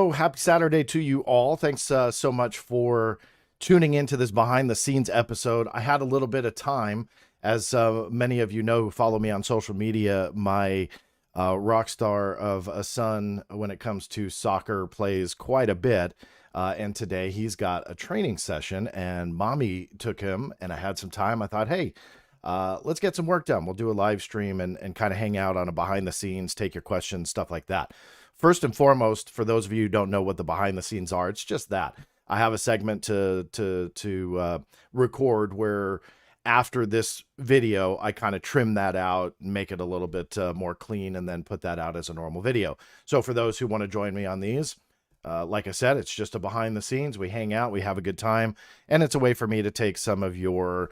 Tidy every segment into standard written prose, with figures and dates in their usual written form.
So happy Saturday to you all. Thanks so much for tuning into this behind the scenes episode. I had a little bit of time, as many of you know who follow me on social media. My rock star of a son, when it comes to soccer, plays quite a bit. And today he's got a training session, and mommy took him, and I had some time. I thought, hey, let's get some work done. We'll do a live stream and kind of hang out on a behind the scenes, take your questions, stuff like that. First and foremost, for those of you who don't know what the behind the scenes are, it's just that I have a segment to record where after this video, I kind of trim that out, make it a little bit more clean, and then put that out as a normal video. So for those who want to join me on these, like I said, it's just a behind the scenes. We hang out, we have a good time, and it's a way for me to take some of your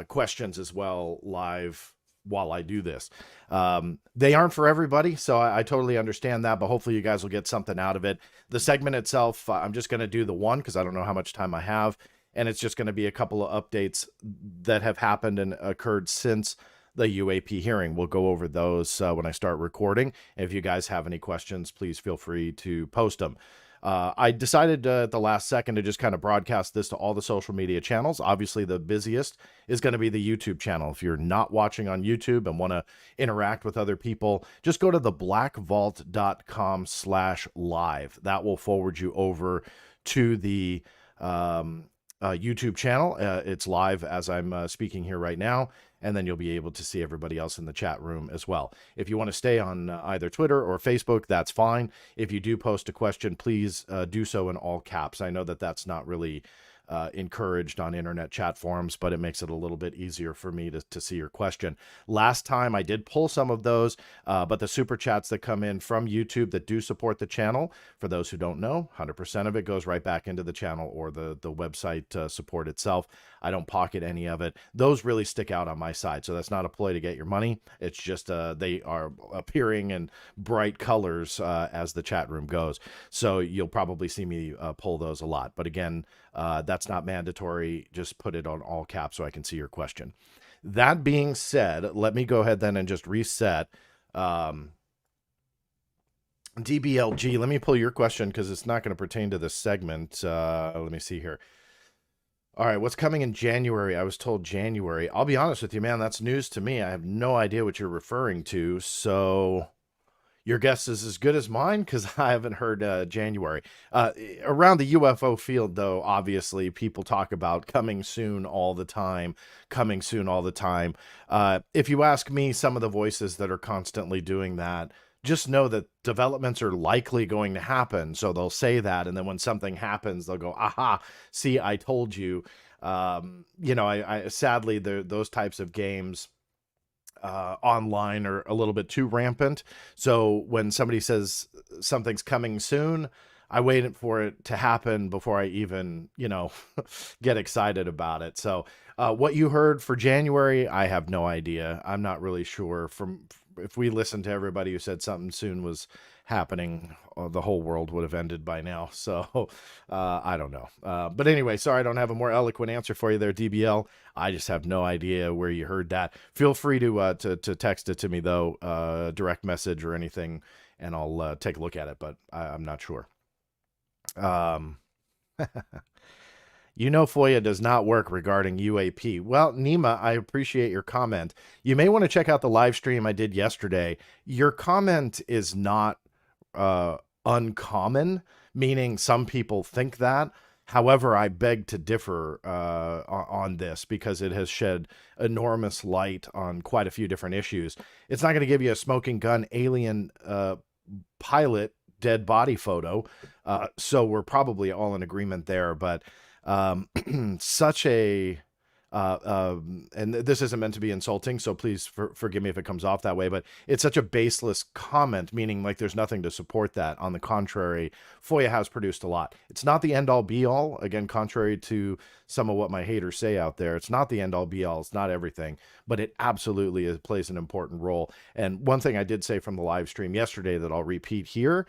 questions as well live while I do this. They aren't for everybody, so I totally understand that, but hopefully you guys will get something out of it. The segment itself, I'm just going to do the one because I don't know how much time I have, and it's just going to be a couple of updates that have happened and occurred since the UAP hearing. We'll go over those when I start recording. If you guys have any questions, please feel free to post them. I decided at the last second to just kind of broadcast this to all the social media channels. Obviously, the busiest is going to be the YouTube channel. If you're not watching on YouTube and want to interact with other people, just go to theblackvault.com/live. That will forward you over to the YouTube channel. It's live as I'm speaking here right now, and then you'll be able to see everybody else in the chat room as well. If you want to stay on either Twitter or Facebook, that's fine. If you do post a question, please do so in all caps. I know that that's not really encouraged on internet chat forums, but it makes it a little bit easier for me to see your question. Last time I did pull some of those, but the super chats that come in from YouTube that do support the channel, for those who don't know, 100% of it goes right back into the channel or the website support itself. I don't pocket any of it. Those really stick out on my side. So that's not a ploy to get your money. It's just they are appearing in bright colors as the chat room goes. So you'll probably see me pull those a lot. But again, that's not mandatory. Just put it on all caps so I can see your question. That being said, let me go ahead then and just reset. DBLG, let me pull your question because it's not going to pertain to this segment. Let me see here. All right, what's coming in January? I was told January. I'll be honest with you, man, that's news to me. I have no idea what you're referring to. So your guess is as good as mine because I haven't heard January. Around the UFO field, though, obviously, people talk about coming soon all the time, coming soon all the time. If you ask me, some of the voices that are constantly doing that, just know that developments are likely going to happen. So they'll say that, and then when something happens, they'll go, aha, see, I told you. I sadly, those types of games online are a little bit too rampant. So when somebody says something's coming soon, I wait for it to happen before I even, get excited about it. So what you heard for January, I have no idea. I'm not really sure. If we listened to everybody who said something soon was happening, the whole world would have ended by now. So I don't know. But anyway, sorry I don't have a more eloquent answer for you there, DBL. I just have no idea where you heard that. Feel free to text it to me, though, direct message or anything, and I'll take a look at it, but I'm not sure. FOIA does not work regarding UAP. Well, Nima, I appreciate your comment. You may want to check out the live stream I did yesterday. Your comment is not uncommon, meaning some people think that. However, I beg to differ on this because it has shed enormous light on quite a few different issues. It's not going to give you a smoking gun alien pilot dead body photo, so we're probably all in agreement there, but such a and this isn't meant to be insulting, so please forgive me if it comes off that way, but it's such a baseless comment, meaning like there's nothing to support that. On the contrary, FOIA has produced a lot. It's not the end-all be-all. Again, contrary to some of what my haters say out there, it's not the end-all be-all. It's not everything, but it absolutely plays an important role. And one thing I did say from the live stream yesterday that I'll repeat here,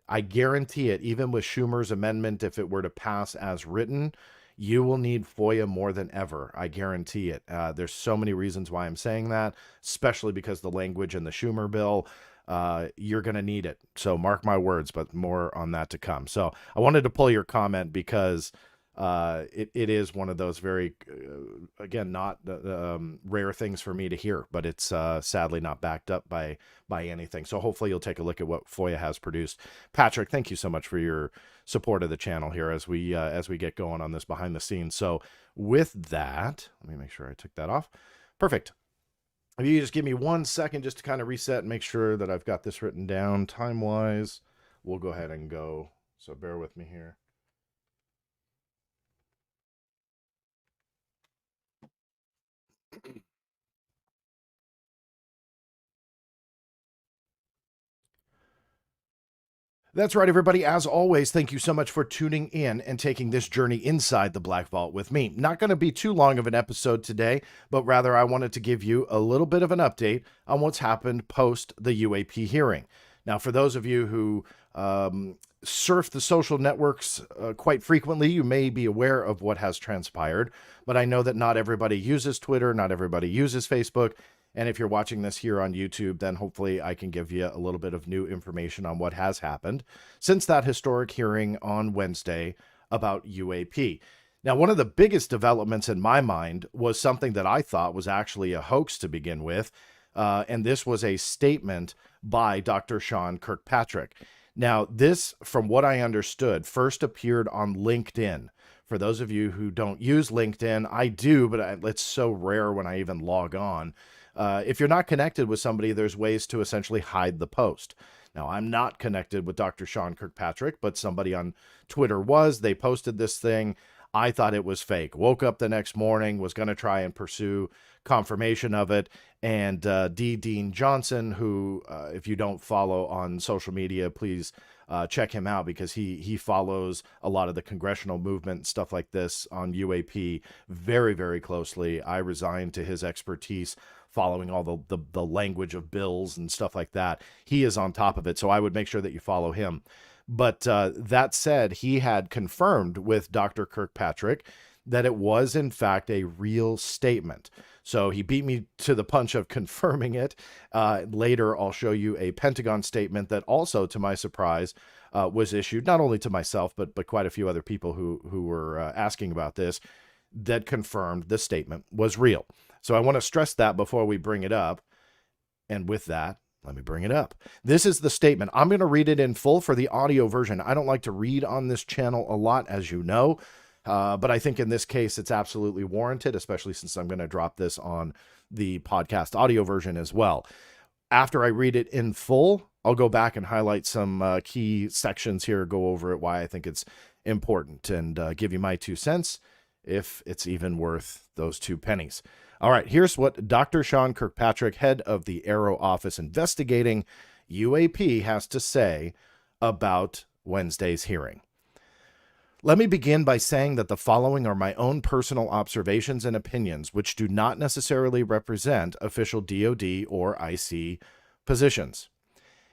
I guarantee it, even with Schumer's amendment, if it were to pass as written, you will need FOIA more than ever. I guarantee it. There's so many reasons why I'm saying that, especially because the language in the Schumer bill you're going to need it. So mark my words, but more on that to come. So I wanted to pull your comment because it is one of those very, again, not rare things for me to hear, but it's sadly not backed up by anything. So hopefully you'll take a look at what FOIA has produced. Patrick, thank you so much for your support of the channel here as we get going on this behind the scenes. So with that, let me make sure I took that off. Perfect. If you just give me 1 second just to kind of reset and make sure that I've got this written down time-wise, we'll go ahead and go. So bear with me here. That's right, everybody. As always, thank you so much for tuning in and taking this journey inside the Black Vault with me. Not going to be too long of an episode today, but rather I wanted to give you a little bit of an update on what's happened post the UAP hearing. Now, for those of you who surf the social networks quite frequently, you may be aware of what has transpired, but I know that not everybody uses Twitter, not everybody uses Facebook. And if you're watching this here on YouTube, then hopefully I can give you a little bit of new information on what has happened since that historic hearing on Wednesday about UAP. Now, one of the biggest developments in my mind was something that I thought was actually a hoax to begin with, and this was a statement by Dr. Sean Kirkpatrick. Now, this, from what I understood, first appeared on LinkedIn. For those of you who don't use LinkedIn, I do, but it's so rare when I even log on. If you're not connected with somebody, there's ways to essentially hide the post. Now, I'm not connected with Dr. Sean Kirkpatrick, but somebody on Twitter was. They posted this thing. I thought it was fake. Woke up the next morning, was going to try and pursue confirmation of it. And D. Dean Johnson, who, if you don't follow on social media, please check him out because he follows a lot of the congressional movement, stuff like this on UAP very, very closely. I resigned to his expertise following all the language of bills and stuff like that. He is on top of it, so I would make sure that you follow him. But that said, he had confirmed with Dr. Kirkpatrick that it was, in fact, a real statement. So he beat me to the punch of confirming it. Later, I'll show you a Pentagon statement that also, to my surprise, was issued, not only to myself, but quite a few other people who were asking about this, that confirmed the statement was real. So I want to stress that before we bring it up. And with that, let me bring it up. This is the statement. I'm going to read it in full for the audio version. I don't like to read on this channel a lot, as you know, but I think in this case, it's absolutely warranted, especially since I'm going to drop this on the podcast audio version as well. After I read it in full, I'll go back and highlight some key sections here, go over it, why I think it's important, and give you my 2 cents, if it's even worth those 2 pennies. All right, here's what Dr. Sean Kirkpatrick, head of the Aero Office investigating UAP, has to say about Wednesday's hearing. Let me begin by saying that the following are my own personal observations and opinions, which do not necessarily represent official DoD or IC positions.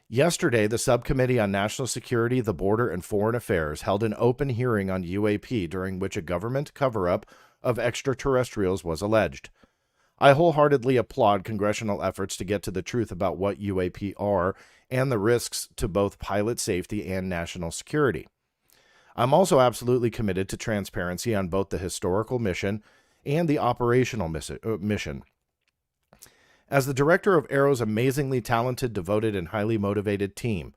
Yesterday, the Subcommittee on National Security, the Border, and Foreign Affairs held an open hearing on UAP during which a government cover-up of extraterrestrials was alleged. I wholeheartedly applaud congressional efforts to get to the truth about what UAP are and the risks to both pilot safety and national security. I'm also absolutely committed to transparency on both the historical mission and the operational mission. As the director of Aero's amazingly talented, devoted, and highly motivated team,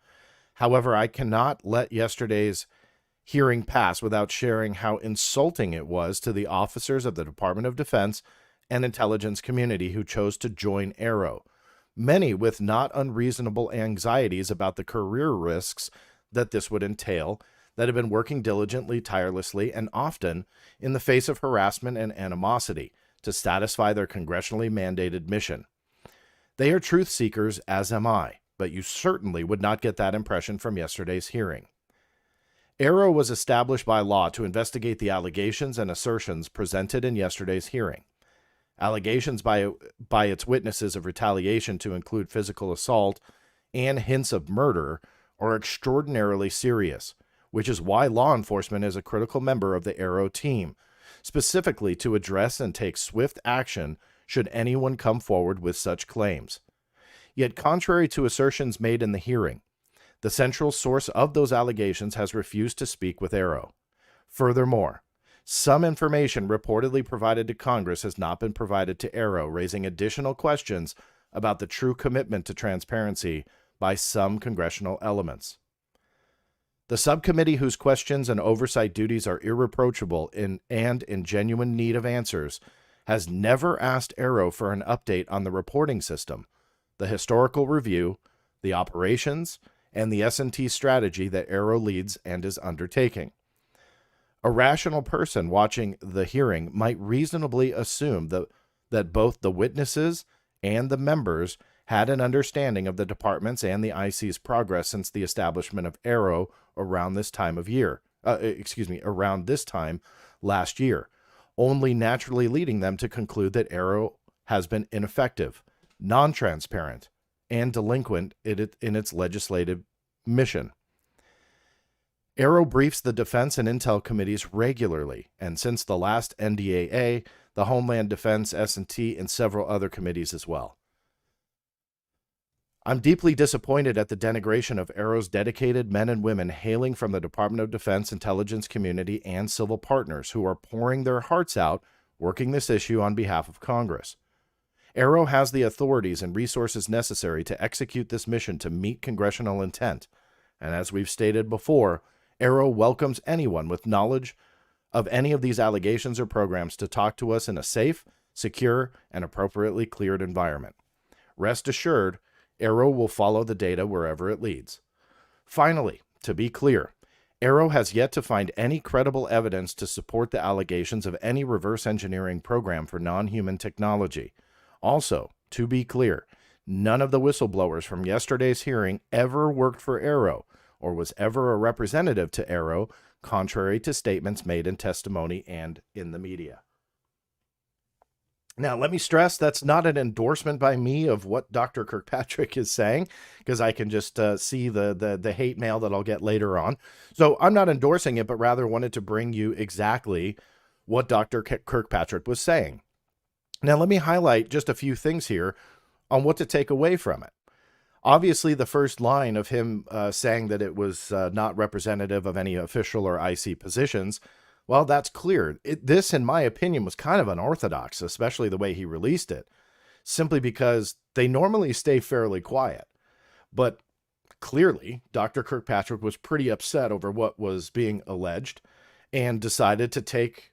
however, I cannot let yesterday's hearing pass without sharing how insulting it was to the officers of the Department of Defense and intelligence community who chose to join Aero, many with not unreasonable anxieties about the career risks that this would entail, that have been working diligently, tirelessly, and often in the face of harassment and animosity to satisfy their congressionally mandated mission. They are truth seekers, as am I, but you certainly would not get that impression from yesterday's hearing. Aero was established by law to investigate the allegations and assertions presented in yesterday's hearing. Allegations by its witnesses of retaliation to include physical assault and hints of murder are extraordinarily serious, which is why law enforcement is a critical member of the Aero team, specifically to address and take swift action should anyone come forward with such claims. Yet, contrary to assertions made in the hearing, the central source of those allegations has refused to speak with AARO. Furthermore, some information reportedly provided to Congress has not been provided to AARO, raising additional questions about the true commitment to transparency by some congressional elements. The subcommittee, whose questions and oversight duties are irreproachable and in genuine need of answers, has never asked AARO for an update on the reporting system, the historical review, the operations, and the S&T strategy that AARO leads and is undertaking. A rational person watching the hearing might reasonably assume that both the witnesses and the members had an understanding of the department's and the IC's progress since the establishment of AARO around this time last year, only naturally leading them to conclude that AARO has been ineffective, non-transparent, and delinquent in its legislative mission. AARO briefs the Defense and Intel committees regularly, and since the last NDAA, the Homeland Defense, S&T, and several other committees as well. I'm deeply disappointed at the denigration of AARO's dedicated men and women hailing from the Department of Defense, intelligence community, and civil partners who are pouring their hearts out working this issue on behalf of Congress. AARO has the authorities and resources necessary to execute this mission to meet congressional intent, and as we've stated before, AARO welcomes anyone with knowledge of any of these allegations or programs to talk to us in a safe, secure, and appropriately cleared environment. Rest assured, AARO will follow the data wherever it leads. Finally, to be clear, AARO has yet to find any credible evidence to support the allegations of any reverse engineering program for non-human technology. Also, to be clear, none of the whistleblowers from yesterday's hearing ever worked for AARO or was ever a representative to AARO, contrary to statements made in testimony and in the media. Now, let me stress that's not an endorsement by me of what Dr. Kirkpatrick is saying, because I can just see the hate mail that I'll get later on. So I'm not endorsing it, but rather wanted to bring you exactly what Dr. Kirkpatrick was saying. Now, let me highlight just a few things here on what to take away from it. Obviously, the first line of him saying that it was not representative of any official or IC positions, well, that's clear. This, in my opinion, was kind of unorthodox, especially the way he released it, simply because they normally stay fairly quiet. But clearly, Dr. Kirkpatrick was pretty upset over what was being alleged and decided to take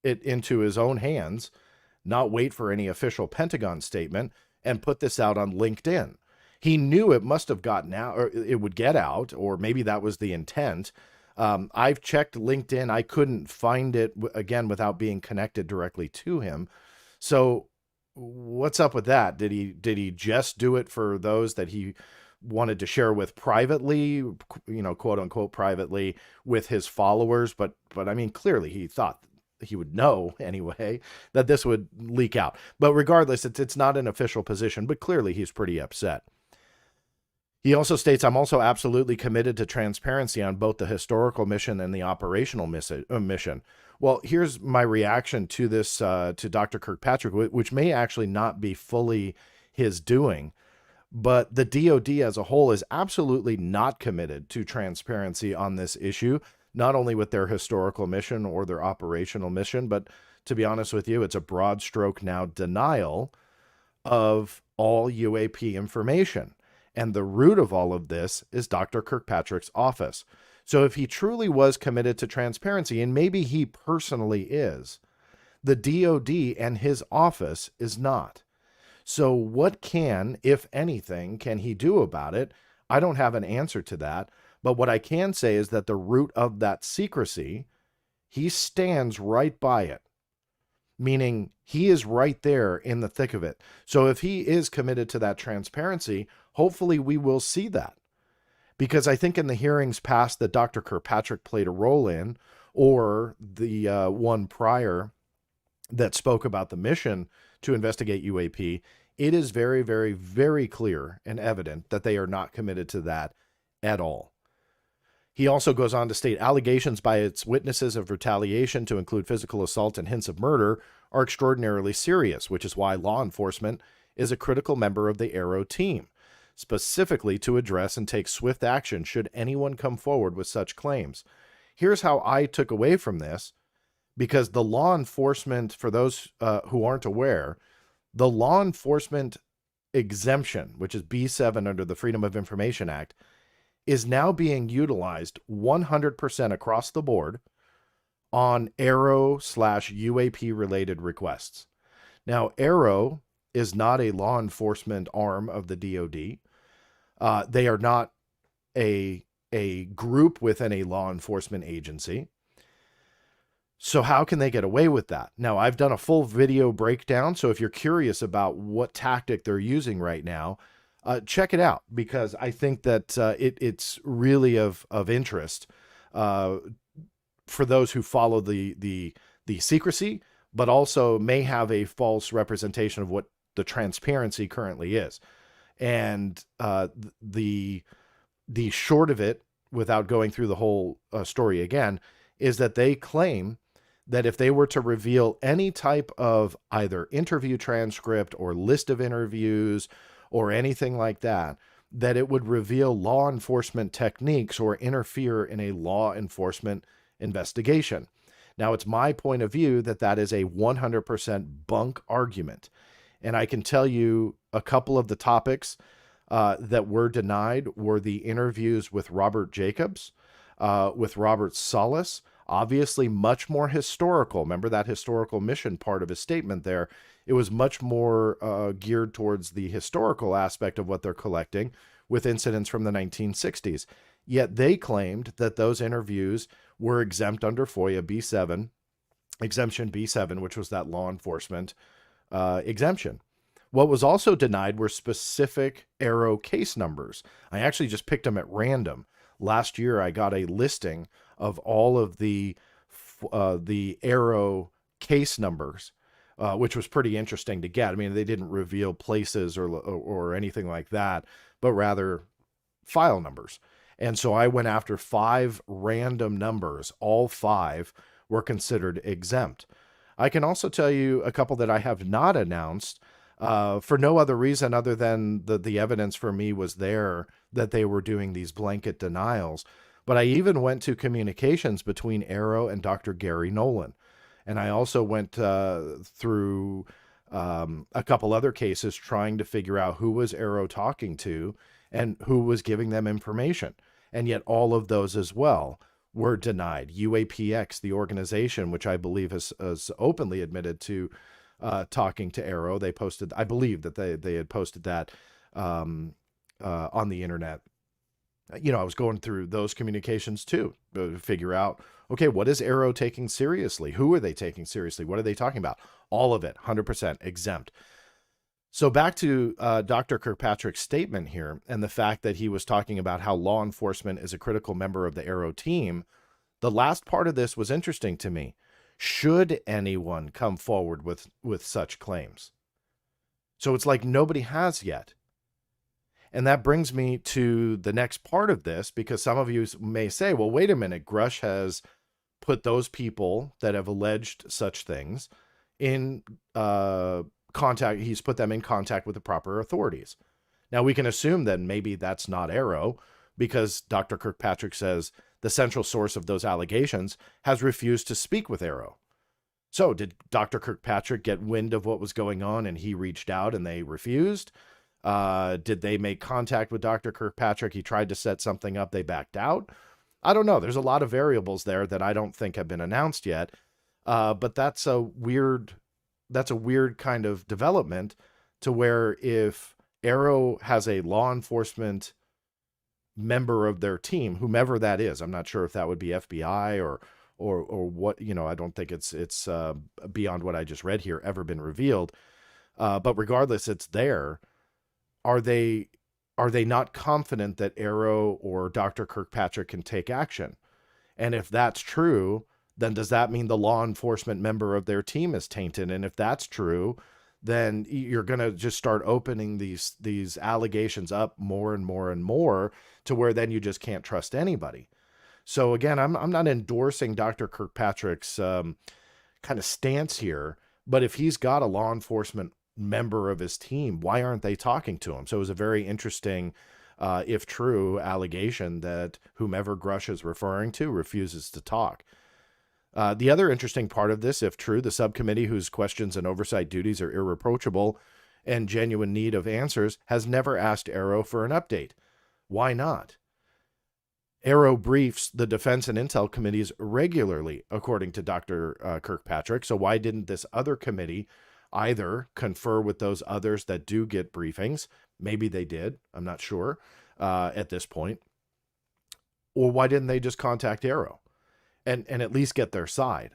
it into his own hands, not wait for any official Pentagon statement, and put this out on LinkedIn. He knew it must have gotten out, or it would get out, or maybe that was the intent. I've checked LinkedIn. I couldn't find it, again, without being connected directly to him. So what's up with that? Did he just do it for those that he wanted to share with privately, quote unquote, privately with his followers? But I mean, clearly he thought he would know anyway that this would leak out. But regardless, it's not an official position, but clearly he's pretty upset. He also states, I'm also absolutely committed to transparency on both the historical mission and the operational mission. Well, here's my reaction to this, to Dr. Kirkpatrick, which may actually not be fully his doing, but the DoD as a whole is absolutely not committed to transparency on this issue, not only with their historical mission or their operational mission, but to be honest with you, it's a broad stroke now denial of all UAP information. And the root of all of this is Dr. Kirkpatrick's office. So if he truly was committed to transparency, and maybe he personally is, the DoD and his office is not. So what can, if anything, can he do about it? I don't have an answer to that. But what I can say is that the root of that secrecy, he stands right by it. Meaning he is right there in the thick of it. So if he is committed to that transparency, hopefully we will see that. Because I think in the hearings past that Dr. Kirkpatrick played a role in, or the one prior that spoke about the mission to investigate UAP, it is very, very, very clear and evident that they are not committed to that at all. He also goes on to state allegations by its witnesses of retaliation, to include physical assault and hints of murder, are extraordinarily serious, which is why law enforcement is a critical member of the Arrow team, specifically to address and take swift action should anyone come forward with such claims. Here's how I took away from this, because the law enforcement, for those who aren't aware, the law enforcement exemption, which is B7 under the Freedom of Information Act, is now being utilized 100% across the board on Arrow/UAP related requests. Now, Arrow is not a law enforcement arm of the DoD. They are not a group within a law enforcement agency. So how can they get away with that? Now, I've done a full video breakdown, so if you're curious about what tactic they're using right now, check it out, because I think that it's really of interest for those who follow the secrecy, but also may have a false representation of what the transparency currently is. And the short of it, without going through the whole story again, is that they claim that if they were to reveal any type of either interview transcript or list of interviews or anything like that, that it would reveal law enforcement techniques or interfere in a law enforcement investigation. Now, it's my point of view that that is a 100% bunk argument. And I can tell you a couple of the topics that were denied were the interviews with Robert Jacobs, with Robert Salas, obviously much more historical. Remember that historical mission part of his statement there? It was much more geared towards the historical aspect of what they're collecting with incidents from the 1960s. Yet they claimed that those interviews were exempt under FOIA B7, exemption B7, which was that law enforcement exemption. What was also denied were specific Arrow case numbers. I actually just picked them at random. Last year, I got a listing of all of the Arrow case numbers, which was pretty interesting to get. I mean, they didn't reveal places or anything like that, but rather file numbers. And so I went after 5 random numbers. All 5 were considered exempt. I can also tell you a couple that I have not announced for no other reason other than the evidence for me was there that they were doing these blanket denials. But I even went to communications between Arrow and Dr. Gary Nolan. And I also went through a couple other cases trying to figure out who was Arrow talking to and who was giving them information. And yet all of those as well were denied. UAPX, the organization, which I believe has openly admitted to talking to Arrow. They posted, I believe that they had posted that on the internet. You know, I was going through those communications too to figure out, okay, what is Arrow taking seriously? Who are they taking seriously? What are they talking about? All of it, 100% exempt. So back to Dr. Kirkpatrick's statement here and the fact that he was talking about how law enforcement is a critical member of the Arrow team. The last part of this was interesting to me. Should anyone come forward with such claims? So it's like nobody has yet. And that brings me to the next part of this, because some of you may say, well, wait a minute, Grush has put those people that have alleged such things in contact. He's put them in contact with the proper authorities. Now we can assume that maybe that's not Arrow, because Dr. Kirkpatrick says the central source of those allegations has refused to speak with Arrow. So did Dr. Kirkpatrick get wind of what was going on and he reached out and they refused? Did they make contact with Dr. Kirkpatrick? He tried to set something up. They backed out. I don't know. There's a lot of variables there that I don't think have been announced yet. But that's a weird kind of development, to where if Arrow has a law enforcement member of their team, whomever that is, I'm not sure if that would be FBI or what, you know, I don't think it's beyond what I just read here ever been revealed. But regardless, it's there. Are they not confident that Arrow or Dr. Kirkpatrick can take action? And if that's true, then does that mean the law enforcement member of their team is tainted? And if that's true, then you're going to just start opening these allegations up more and more and more, to where then you just can't trust anybody. So again, I'm not endorsing Dr. Kirkpatrick's kind of stance here, but if he's got a law enforcement member of his team. Why aren't they talking to him? So it was a very interesting, if true, allegation that whomever Grush is referring to refuses to talk. The other interesting part of this, if true, the subcommittee whose questions and oversight duties are irreproachable and genuine need of answers has never asked Arrow for an update. Why not? Arrow briefs the Defense and Intel committees regularly, according to Dr. Kirkpatrick. So why didn't this other committee either confer with those others that do get briefings? Maybe they did. I'm not sure at this point. Or why didn't they just contact Arrow and at least get their side?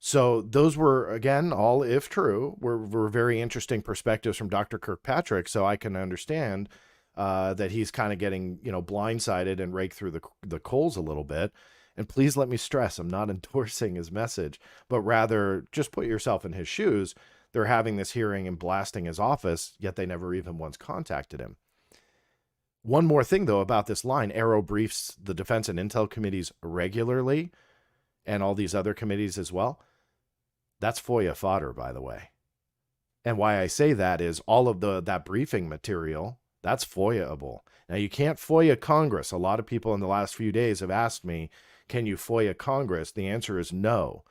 So those were, again, all, if true, were very interesting perspectives from Dr. Kirkpatrick. So I can understand that he's kind of getting, blindsided and raked through the coals a little bit. And please let me stress, I'm not endorsing his message, but rather just put yourself in his shoes. They're having this hearing and blasting his office, yet they never even once contacted him. One more thing, though, about this line, Arrow briefs the Defense and Intel committees regularly and all these other committees as well. That's FOIA fodder, by the way. And why I say that is all of that briefing material, that's FOIA-able. Now, you can't FOIA Congress. A lot of people in the last few days have asked me, can you FOIA Congress? The answer is no.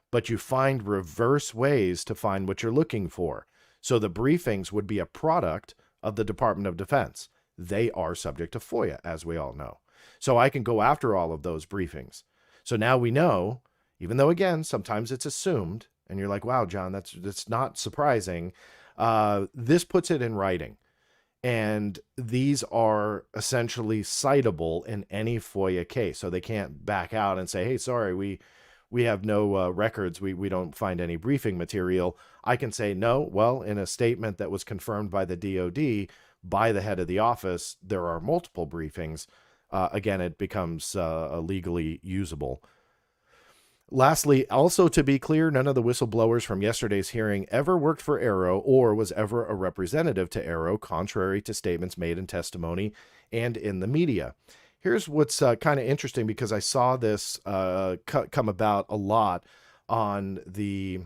But you find reverse ways to find what you're looking for. So the briefings would be a product of the Department of Defense. They are subject to FOIA, as we all know. So I can go after all of those briefings. So now we know, even though, again, sometimes it's assumed, and you're like, wow, John, that's not surprising. This puts it in writing. And these are essentially citable in any FOIA case. So they can't back out and say, hey, sorry, we have no records. We don't find any briefing material. I can say, no, well, in a statement that was confirmed by the DOD, by the head of the office, there are multiple briefings. Again, it becomes legally usable. Lastly, also to be clear, none of the whistleblowers from yesterday's hearing ever worked for Arrow or was ever a representative to Arrow, contrary to statements made in testimony and in the media. Here's what's kind of interesting, because I saw this come about a lot on the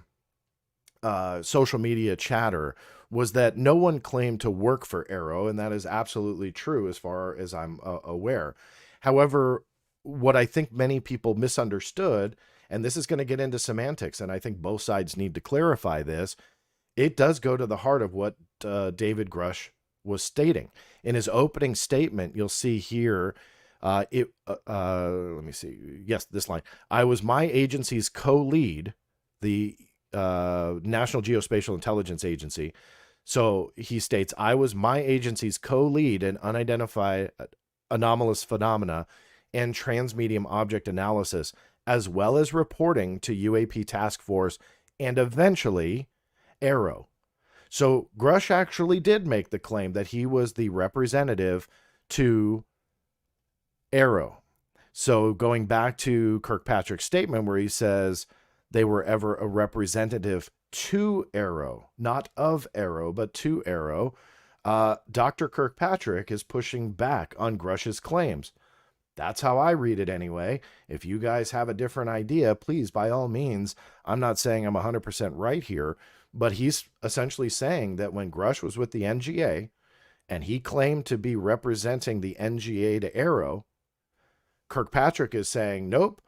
social media chatter, was that no one claimed to work for Arrow, and that is absolutely true as far as I'm aware. However, what I think many people misunderstood, and this is going to get into semantics, and I think both sides need to clarify this, it does go to the heart of what David Grush was stating. In his opening statement, you'll see here, let me see, yes, this line, I was my agency's co-lead, the National Geospatial Intelligence Agency. So he states, I was my agency's co-lead in unidentified anomalous phenomena and transmedium object analysis, as well as reporting to UAP Task Force and eventually Arrow. So Grush actually did make the claim that he was the representative to Arrow. So going back to Kirkpatrick's statement where he says they were ever a representative to Arrow, not of Arrow, but to Arrow, Dr. Kirkpatrick is pushing back on Grush's claims. That's how I read it anyway. If you guys have a different idea, please, by all means, I'm not saying I'm 100% right here, but he's essentially saying that when Grush was with the NGA and he claimed to be representing the NGA to Arrow, Kirkpatrick is saying, nope,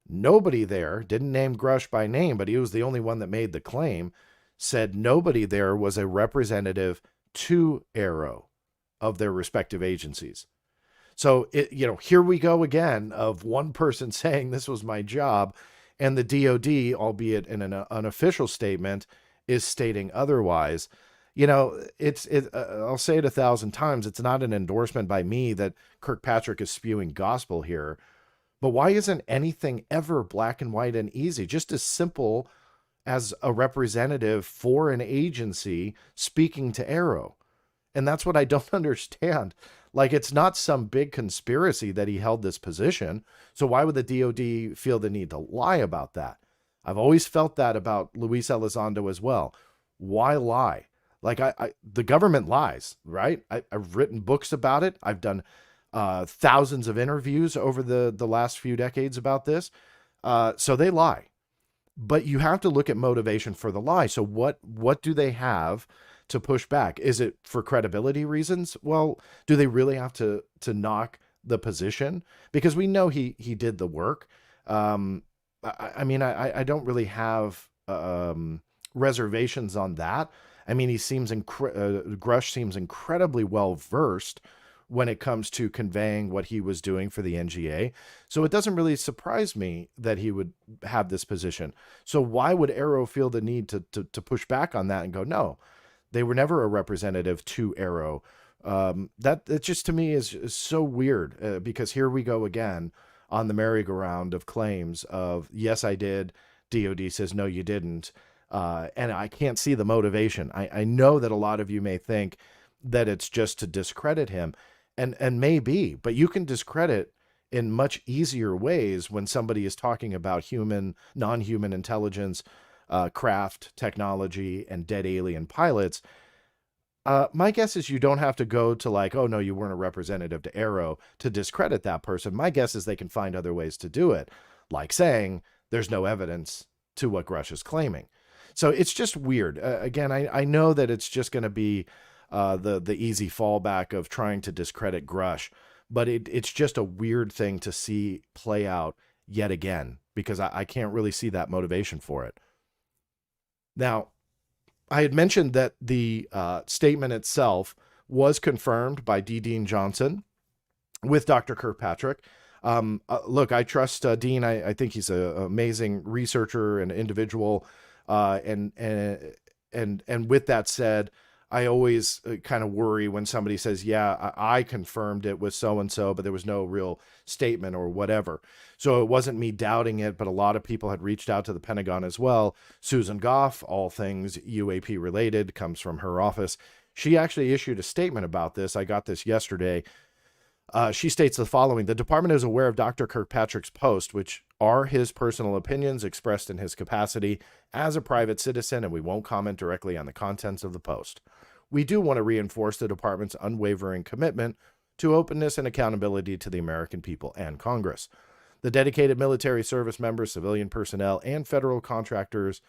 nobody there, didn't name Grush by name, but he was the only one that made the claim, said nobody there was a representative to Arrow of their respective agencies. So, here we go again of one person saying this was my job, and the DOD, albeit in an unofficial statement, is stating otherwise. I'll say it 1,000 times. It's not an endorsement by me that Kirkpatrick is spewing gospel here, but why isn't anything ever black and white and easy? Just as simple as a representative for an agency speaking to Arrow. And that's what I don't understand. Like, it's not some big conspiracy that he held this position. So why would the DOD feel the need to lie about that? I've always felt that about Luis Elizondo as well. Why lie? Like, the government lies, right? I've written books about it. I've done thousands of interviews over the last few decades about this. So they lie. But you have to look at motivation for the lie. So what do they have to push back? Is it for credibility reasons? Well, do they really have to knock the position? Because we know he did the work. I mean, I don't really have reservations on that. I mean, Grush seems incredibly well versed when it comes to conveying what he was doing for the NGA. So it doesn't really surprise me that he would have this position. So why would Arrow feel the need to push back on that and go, no, they were never a representative to Arrow? That it just to me is so weird, because here we go again on the merry-go-round of claims of, yes, I did. DOD says, no, you didn't. And I can't see the motivation. I know that a lot of you may think that it's just to discredit him, and maybe, but you can discredit in much easier ways when somebody is talking about non-human intelligence, craft, technology, and dead alien pilots. My guess is you don't have to go to like, oh, no, you weren't a representative to Arrow to discredit that person. My guess is they can find other ways to do it, like saying there's no evidence to what Grush is claiming. So it's just weird. Again, I know that it's just going to be the easy fallback of trying to discredit Grush, but it's just a weird thing to see play out yet again, because I can't really see that motivation for it. Now, I had mentioned that the statement itself was confirmed by D. Dean Johnson with Dr. Kirkpatrick. Look, I trust Dean. I think he's an amazing researcher and individual. And with that said, I always kind of worry when somebody says, yeah, I confirmed it with so-and-so, but there was no real statement or whatever. So it wasn't me doubting it, but a lot of people had reached out to the Pentagon as well. Susan Goff, all things UAP related, comes from her office. She actually issued a statement about this. I got this yesterday. She states the following: the department is aware of Dr. Kirkpatrick's post, which are his personal opinions expressed in his capacity as a private citizen, and we won't comment directly on the contents of the post. We do want to reinforce the department's unwavering commitment to openness and accountability to the American people and Congress. The dedicated military service members, civilian personnel, and federal contractors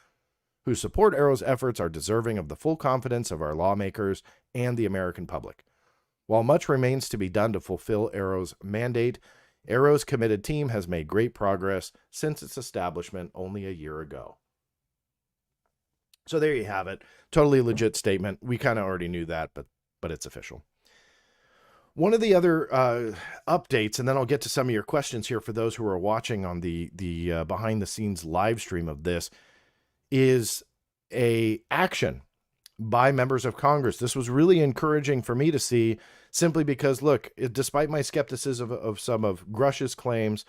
who support Arrow's efforts are deserving of the full confidence of our lawmakers and the American public. While much remains to be done to fulfill Arrow's mandate, Arrow's committed team has made great progress since its establishment only a year ago. So there you have it. Totally legit statement. We kind of already knew that, but it's official. One of the other updates, and then I'll get to some of your questions here for those who are watching on the behind-the-scenes live stream of this, is a action by members of Congress. This was really encouraging for me to see, simply because, look, despite my skepticism of some of Grush's claims,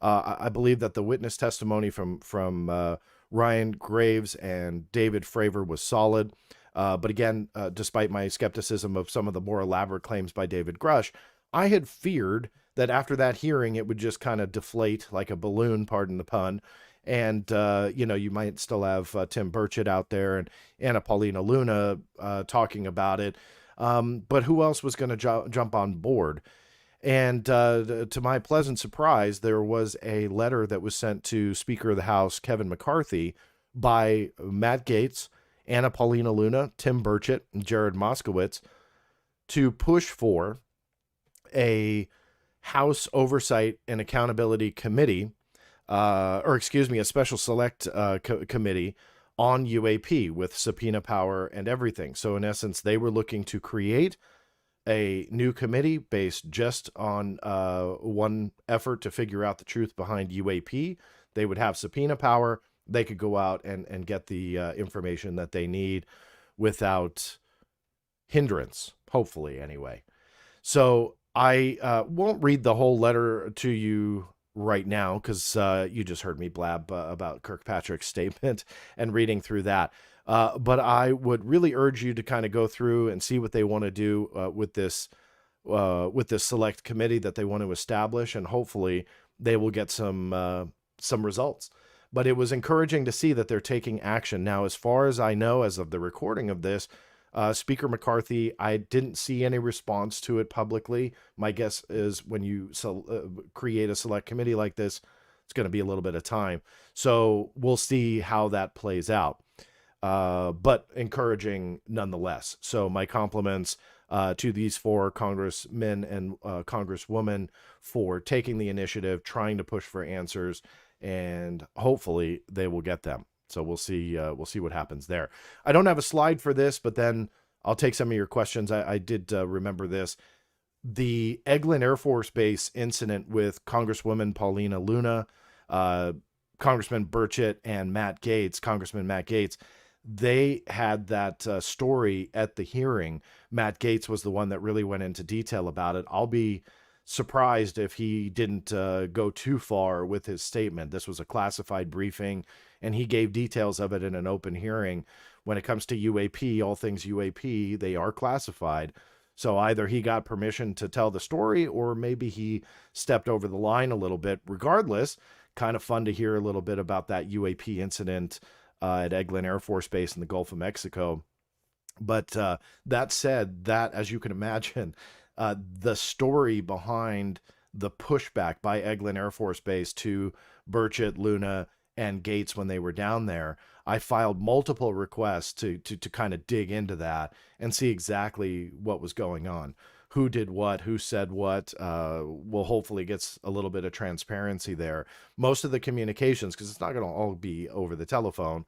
I believe that the witness testimony from Ryan Graves and David Fravor was solid. But again, despite my skepticism of some of the more elaborate claims by David Grush, I had feared that after that hearing, it would just kind of deflate like a balloon, pardon the pun. And, you might still have Tim Burchett out there and Anna Paulina Luna talking about it. But who else was going to jump on board? And to my pleasant surprise, there was a letter that was sent to Speaker of the House, Kevin McCarthy, by Matt Gaetz, Anna Paulina Luna, Tim Burchett, and Jared Moskowitz to push for a House Oversight and Accountability Committee, a special select committee on UAP with subpoena power and everything. So in essence, they were looking to create a new committee based just on one effort to figure out the truth behind UAP. They would have subpoena power. They could go out and get the information that they need without hindrance, hopefully anyway. So I won't read the whole letter to you right now, because you just heard me blab about Kirkpatrick's statement and reading through that. But I would really urge you to kind of go through and see what they want to do with this select committee that they want to establish, and hopefully they will get some results. But it was encouraging to see that they're taking action. Now, as far as I know, as of the recording of this, Speaker McCarthy, I didn't see any response to it publicly. My guess is when you create a select committee like this, It's going to be a little bit of time. So we'll see how that plays out. But encouraging nonetheless. So my compliments to these 4 congressmen and congresswomen for taking the initiative, trying to push for answers, and hopefully they will get them. So we'll see what happens there. I don't have a slide for this, but then I'll take some of your questions. I did remember this. The Eglin Air Force Base incident with Congresswoman Paulina Luna, Congressman Burchett, and Congressman Matt Gaetz, they had that story at the hearing. Matt Gaetz was the one that really went into detail about it. I'll be surprised if he didn't go too far with his statement. This was a classified briefing, and he gave details of it in an open hearing. When it comes to UAP, all things UAP, they are classified. So either he got permission to tell the story, or maybe he stepped over the line a little bit. Regardless, kind of fun to hear a little bit about that UAP incident at Eglin Air Force Base in the Gulf of Mexico. But that said, that, as you can imagine, the story behind the pushback by Eglin Air Force Base to Burchett, Luna, and Gaetz when they were down there, I filed multiple requests to kind of dig into that and see exactly what was going on. Who did what, who said what, will hopefully get a little bit of transparency there. Most of the communications, because it's not going to all be over the telephone,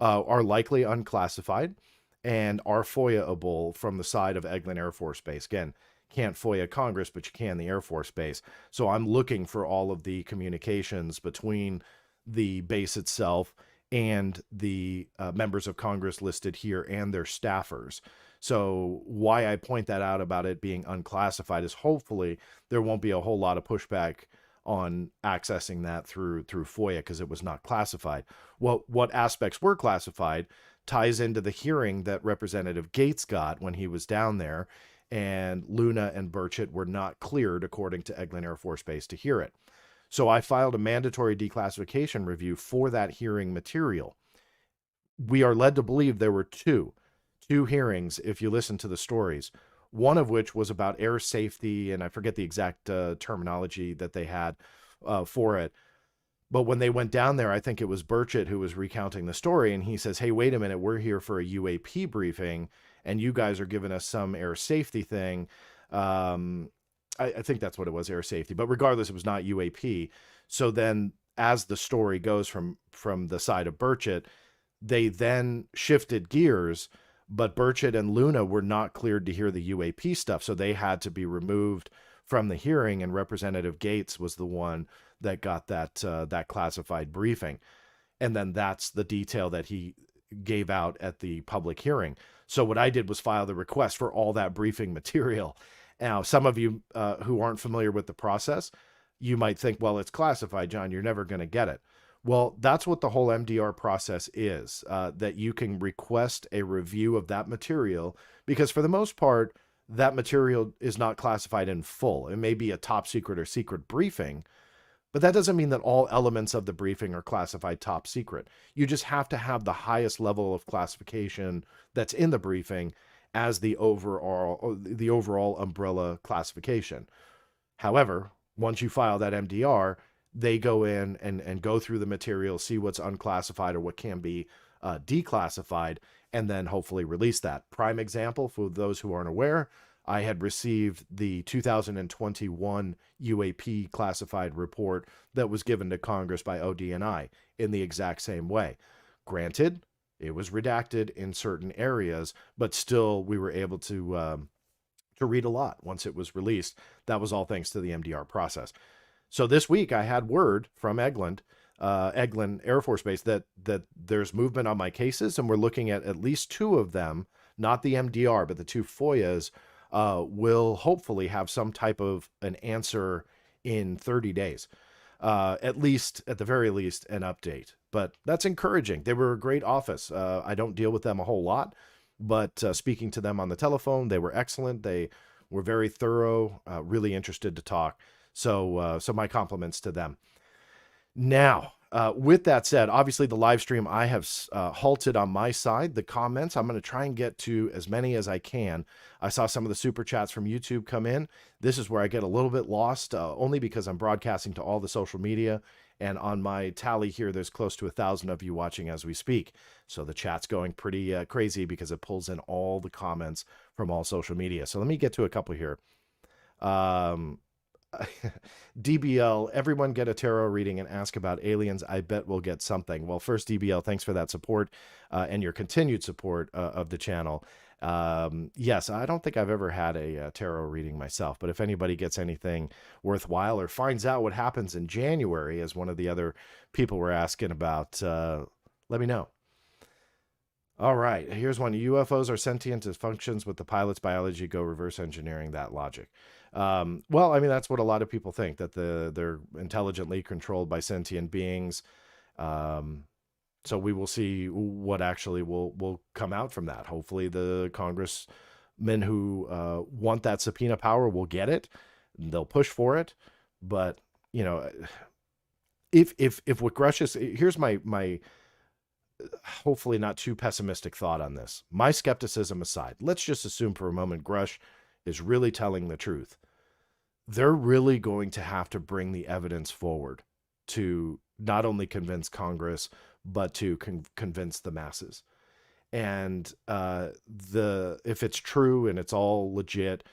are likely unclassified and are FOIA-able from the side of Eglin Air Force Base. Again, can't FOIA Congress, but you can the Air Force Base. So I'm looking for all of the communications between the base itself and the members of Congress listed here and their staffers. So why I point that out about it being unclassified is hopefully there won't be a whole lot of pushback on accessing that through FOIA, because it was not classified. What aspects were classified ties into the hearing that Representative Gaetz got when he was down there, and Luna and Burchett were not cleared, according to Eglin Air Force Base, to hear it. So I filed a mandatory declassification review for that hearing material. We are led to believe there were two hearings, if you listen to the stories, one of which was about air safety, and I forget the exact terminology that they had for it. But when they went down there, I think it was Burchett who was recounting the story, and he says, hey, wait a minute, we're here for a UAP briefing, and you guys are giving us some air safety thing. I think that's what it was, air safety. But regardless, it was not UAP. So then, as the story goes from the side of Burchett, they then shifted gears, but Burchett and Luna were not cleared to hear the UAP stuff, so they had to be removed from the hearing, and Representative Gaetz was the one that got that classified briefing. And then that's the detail that he gave out at the public hearing. So what I did was file the request for all that briefing material. Now, some of you who aren't familiar with the process, you might think, well, it's classified, John, you're never going to get it. Well, that's what the whole MDR process is, that you can request a review of that material, because for the most part, that material is not classified in full. It may be a top secret or secret briefing, but that doesn't mean that all elements of the briefing are classified top secret. You just have to have the highest level of classification that's in the briefing as the overall umbrella classification. However, once you file that MDR, they go in and go through the material, see what's unclassified or what can be declassified, and then hopefully release that. Prime example, for those who aren't aware, I had received the 2021 UAP classified report that was given to Congress by ODNI in the exact same way. Granted, it was redacted in certain areas, but still we were able to read a lot once it was released. That was all thanks to the MDR process. So this week I had word from Eglin Air Force Base that there's movement on my cases, and we're looking at least 2 of them, not the MDR, but the 2 FOIAs, will hopefully have some type of an answer in 30 days. At the very least, an update. But that's encouraging. They were a great office. I don't deal with them a whole lot, but speaking to them on the telephone, they were excellent. They were very thorough, really interested to talk. So my compliments to them. Now, with that said, obviously the live stream, I have halted on my side. The comments, I'm going to try and get to as many as I can. I saw some of the super chats from YouTube come in. This is where I get a little bit lost, only because I'm broadcasting to all the social media And on my tally here, there's close to 1,000 of you watching as we speak. So the chat's going pretty crazy because it pulls in all the comments from all social media. So let me get to a couple here. Um, DBL, everyone get a tarot reading and ask about aliens. I bet we'll get something. Well, first, DBL, thanks for that support and your continued support of the channel. Yes, I don't think I've ever had a tarot reading myself, but if anybody gets anything worthwhile or finds out what happens in January, as one of the other people were asking about, let me know. All right, here's one. UFOs are sentient as functions with the pilot's biology, go reverse engineering that logic. Well, I mean, that's what a lot of people think, that they're intelligently controlled by sentient beings. So we will see what actually will come out from that. Hopefully the congressmen who want that subpoena power will get it. They'll push for it. But, you know, if what Grush is, here's my hopefully not too pessimistic thought on this. My skepticism aside, let's just assume for a moment Grush is really telling the truth. They're really going to have to bring the evidence forward to not only convince Congress, but to convince the masses. And if it's true and it's all legit,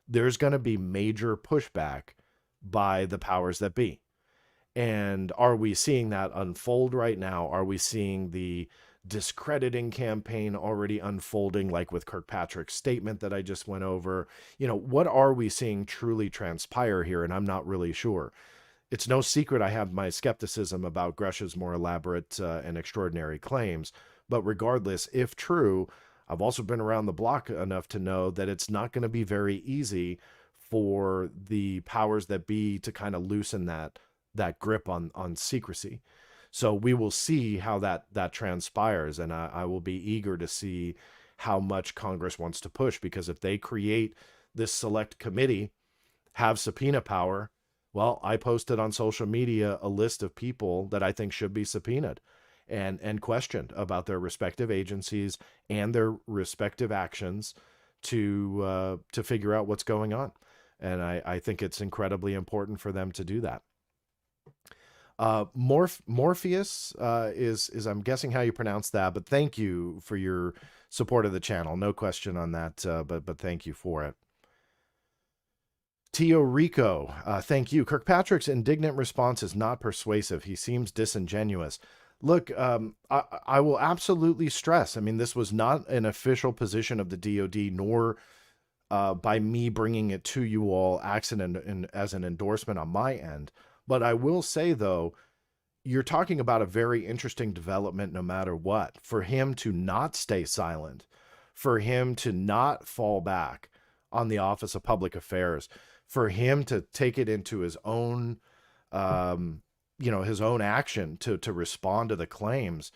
there's going to be major pushback by the powers that be. And are we seeing that unfold right now? Are we seeing the discrediting campaign already unfolding, like with Kirkpatrick's statement that I just went over? You know, what are we seeing truly transpire here? And I'm not really sure. It's no secret I have my skepticism about Grush's more elaborate and extraordinary claims. But regardless, if true, I've also been around the block enough to know that it's not going to be very easy for the powers that be to kind of loosen that grip on secrecy. So we will see how that transpires, and I will be eager to see how much Congress wants to push, because if they create this select committee, have subpoena power, well, I posted on social media a list of people that I think should be subpoenaed and questioned about their respective agencies and their respective actions to figure out what's going on. And I think it's incredibly important for them to do that. Morpheus is I'm guessing how you pronounce that, but thank you for your support of the channel. No question on that, but thank you for it. Tio Rico, thank you. Kirkpatrick's indignant response is not persuasive. He seems disingenuous. Look, I will absolutely stress, I mean, this was not an official position of the DOD, nor by me bringing it to you all accident and as an endorsement on my end. But I will say, though, you're talking about a very interesting development no matter what. For him to not stay silent, for him to not fall back on the Office of Public Affairs, for him to take it into his own, his own action to respond to the claims,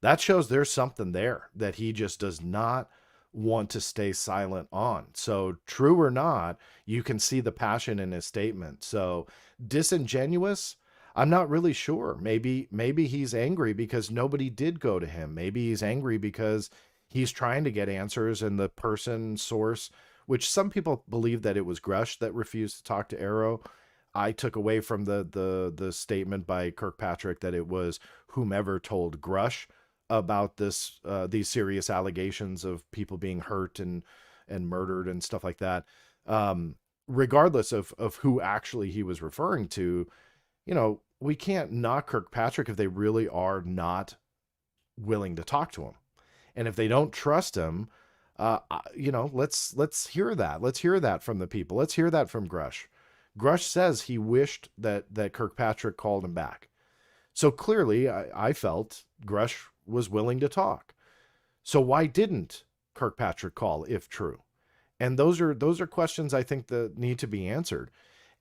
that shows there's something there that he just does not want to stay silent on. So true or not, you can see the passion in his statement. So disingenuous, I'm not really sure. Maybe he's angry because nobody did go to him. Maybe he's angry because he's trying to get answers, and the person source, which some people believe that it was Grush that refused to talk to Arrow. I took away from the statement by Kirkpatrick that it was whomever told Grush about these serious allegations of people being hurt and murdered and stuff like that. Regardless of who actually he was referring to, you know, we can't knock Kirkpatrick if they really are not willing to talk to him. And if they don't trust him, let's hear that. Let's hear that from the people. Let's hear that from Grush. Grush says he wished that Kirkpatrick called him back. So clearly I felt Grush was willing to talk. So why didn't Kirkpatrick call, if true? And those are questions I think that need to be answered.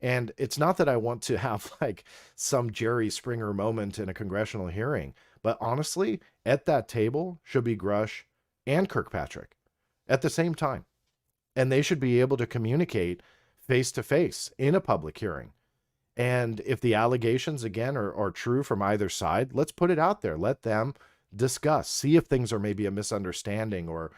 And it's not that I want to have like some Jerry Springer moment in a congressional hearing, but honestly, at that table should be Grush and Kirkpatrick at the same time. And they should be able to communicate face to face in a public hearing. And if the allegations, again, are true from either side, let's put it out there. Let them discuss, see if things are maybe a misunderstanding or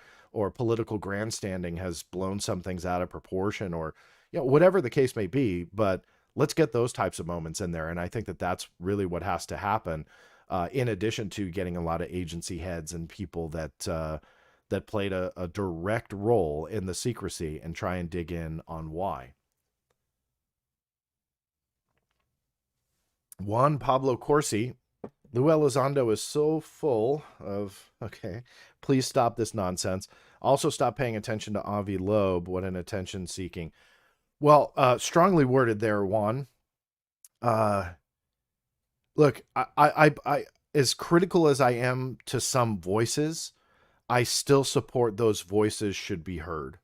political grandstanding has blown some things out of proportion, or, you know, whatever the case may be. But Let's get those types of moments in there. And I think that that's really what has to happen, in addition to getting a lot of agency heads and people that played a direct role in the secrecy and try and dig in on why. Juan Pablo Corsi, Lou Elizondo is so full of, okay, please stop this nonsense. Also, stop paying attention to Avi Loeb. What an attention seeking. Well, strongly worded there, Juan. Uh, Look, as critical as I am to some voices, I still support those voices should be heard.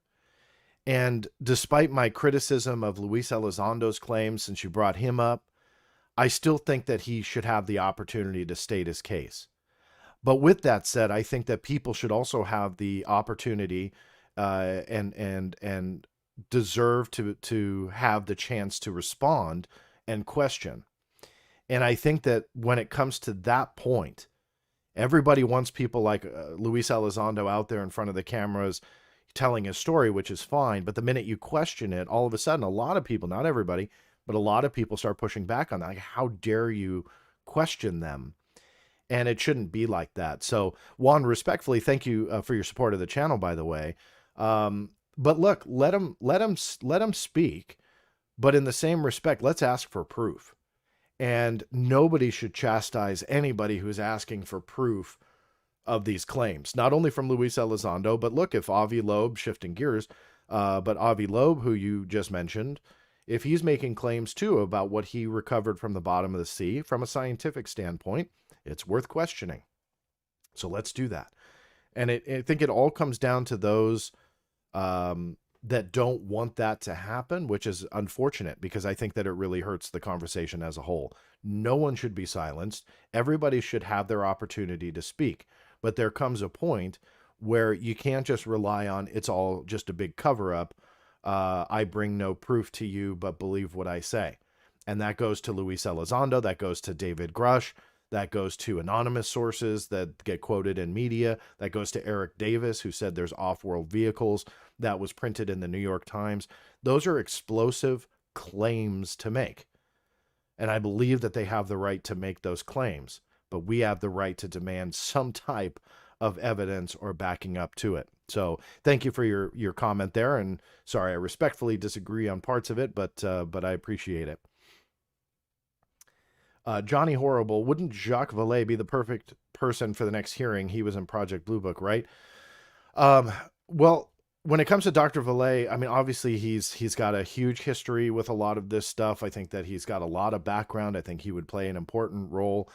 And despite my criticism of Luis Elizondo's claims, since you brought him up, I still think that he should have the opportunity to state his case. But with that said, I think that people should also have the opportunity, and deserve to have the chance to respond and question. And I think that when it comes to that point, everybody wants people like Luis Elizondo out there in front of the cameras telling his story, which is fine. But the minute you question it, all of a sudden, a lot of people, not everybody, but a lot of people start pushing back on that. Like, how dare you question them? And it shouldn't be like that. So, Juan, respectfully, thank you for your support of the channel, by the way. But look, let him speak. But in the same respect, let's ask for proof. And nobody should chastise anybody who's asking for proof of these claims, not only from Luis Elizondo, but look, if Avi Loeb, shifting gears, but Avi Loeb, who you just mentioned, if he's making claims too about what he recovered from the bottom of the sea from a scientific standpoint, it's worth questioning. So let's do that. And I think it all comes down to those that don't want that to happen, which is unfortunate because I think that it really hurts the conversation as a whole. No one should be silenced. Everybody should have their opportunity to speak. But there comes a point where you can't just rely on it's all just a big cover up. I bring no proof to you, but believe what I say. And that goes to Luis Elizondo. That goes to David Grush. That goes to anonymous sources that get quoted in media. That goes to Eric Davis, who said there's off-world vehicles. That was printed in the New York Times. Those are explosive claims to make. And I believe that they have the right to make those claims. But we have the right to demand some type of evidence or backing up to it. So thank you for your comment there. And sorry, I respectfully disagree on parts of it, but I appreciate it. Johnny Horrible, wouldn't Jacques Vallée be the perfect person for the next hearing? He was in Project Blue Book, right? Well, when it comes to Dr. Vallée, I mean, obviously he's got a huge history with a lot of this stuff. I think that he's got a lot of background. I think he would play an important role.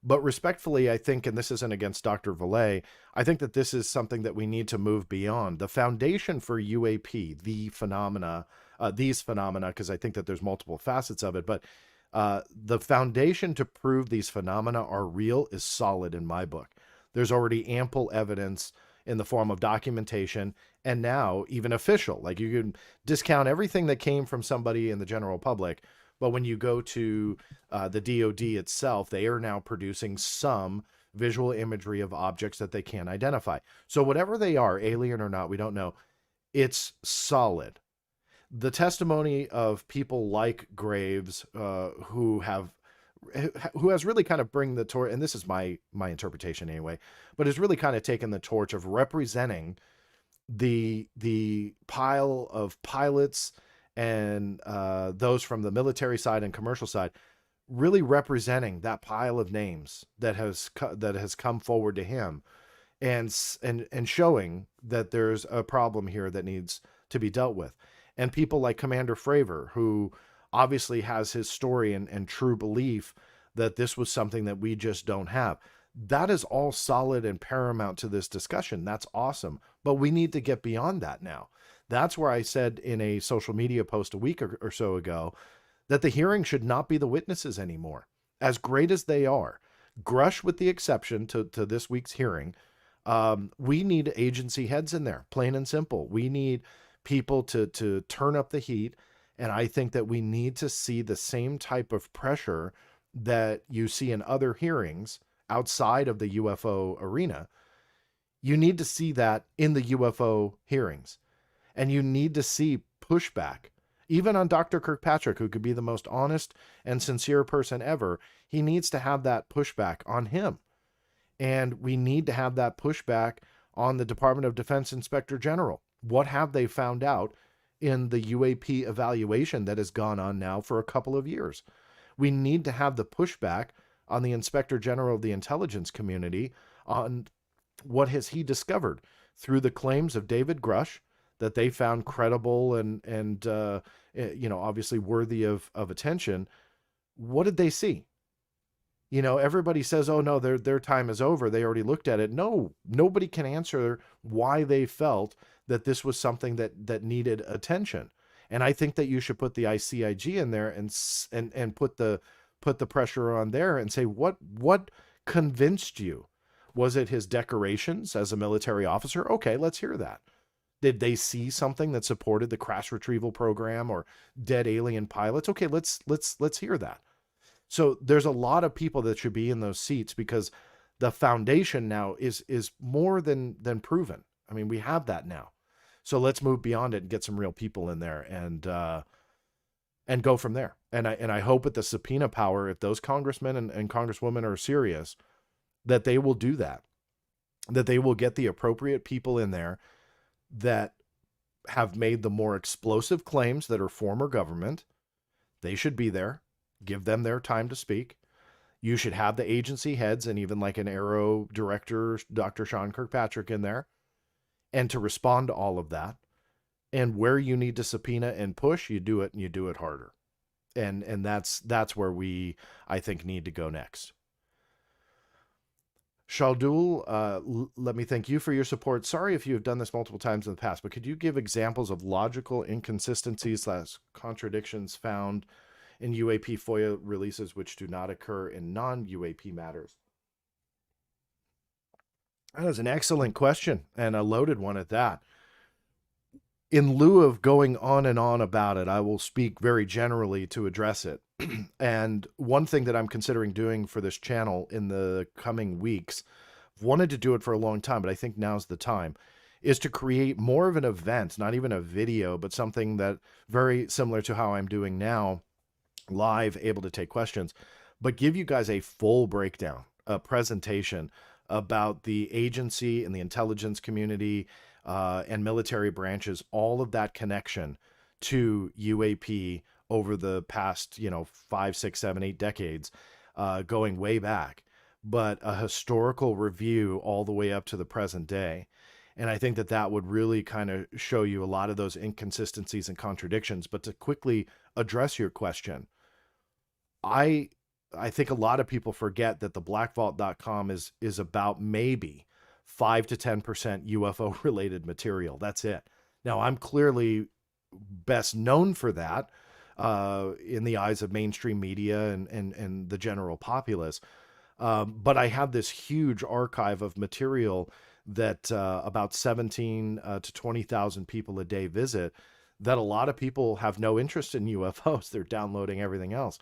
But respectfully, I think, and this isn't against Dr. Vallée, I think that this is something that we need to move beyond. The foundation for UAP, these phenomena, because I think that there's multiple facets of it, but the foundation to prove these phenomena are real is solid in my book. There's already ample evidence in the form of documentation and now even official. Like, you can discount everything that came from somebody in the general public, but when you go to the DoD itself, they are now producing some visual imagery of objects that they can't identify. So whatever they are, alien or not, we don't know, it's solid. The testimony of people like Graves, who has really kind of bring the torch, and this is my interpretation anyway, but has really kind of taken the torch of representing the pile of pilots and those from the military side and commercial side, really representing that pile of names that has come forward to him, and showing that there's a problem here that needs to be dealt with. And people like Commander Fravor, who obviously has his story and true belief that this was something that we just don't have. That is all solid and paramount to this discussion. That's awesome. But we need to get beyond that now. That's where I said in a social media post a week or so ago that the hearing should not be the witnesses anymore. As great as they are, Grush with the exception to this week's hearing, we need agency heads in there, plain and simple. We need people to turn up the heat. And I think that we need to see the same type of pressure that you see in other hearings outside of the UFO arena. You need to see that in the UFO hearings. And you need to see pushback Even on Dr. Kirkpatrick, who could be the most honest and sincere person ever, he needs to have that pushback on him. And we need to have that pushback on the Department of Defense Inspector General. What have they found out in the UAP evaluation that has gone on now for a couple of years? We need to have the pushback on the Inspector General of the intelligence community on what has he discovered through the claims of David Grush that they found credible and obviously worthy of attention. What did they see? Everybody says, oh no, their time is over. They already looked at it. No, nobody can answer why they felt that this was something that needed attention. And I think that you should put the ICIG in there and put the pressure on there and say, what convinced you? Was it his decorations as a military officer? Okay, let's hear that. Did they see something that supported the crash retrieval program or dead alien pilots? Okay, let's hear that. So there's a lot of people that should be in those seats because the foundation now is more than proven. I mean, we have that now. So let's move beyond it and get some real people in there and go from there. And I hope with the subpoena power, if those congressmen and congresswomen are serious, that they will do that they will get the appropriate people in there that have made the more explosive claims that are former government. They should be there. Give them their time to speak. You should have the agency heads and even like an Aero director, Dr. Sean Kirkpatrick, in there, and to respond to all of that. And where you need to subpoena and push, you do it, and you do it harder. And that's where we, I think, need to go next. Shaldul, let me thank you for your support. Sorry if you have done this multiple times in the past, but could you give examples of logical inconsistencies / contradictions found in UAP FOIA releases which do not occur in non-UAP matters? That is an excellent question and a loaded one at that. In lieu of going on and on about it, I will speak very generally to address it. And one thing that I'm considering doing for this channel in the coming weeks, I've wanted to do it for a long time, but I think now's the time, is to create more of an event, not even a video, but something that very similar to how I'm doing now, live, able to take questions, but give you guys a full breakdown, a presentation about the agency and the intelligence community and military branches, all of that connection to UAP over the past, 5, 6, 7, 8 decades, going way back, but a historical review all the way up to the present day. And I think that would really kind of show you a lot of those inconsistencies and contradictions. But to quickly address your question, I think a lot of people forget that the blackvault.com is about maybe 5 to 10% UFO related material. That's it. Now, I'm clearly best known for that in the eyes of mainstream media and the general populace. But I have this huge archive of material that about 17 to 20,000 people a day visit, that a lot of people have no interest in UFOs. They're downloading everything else.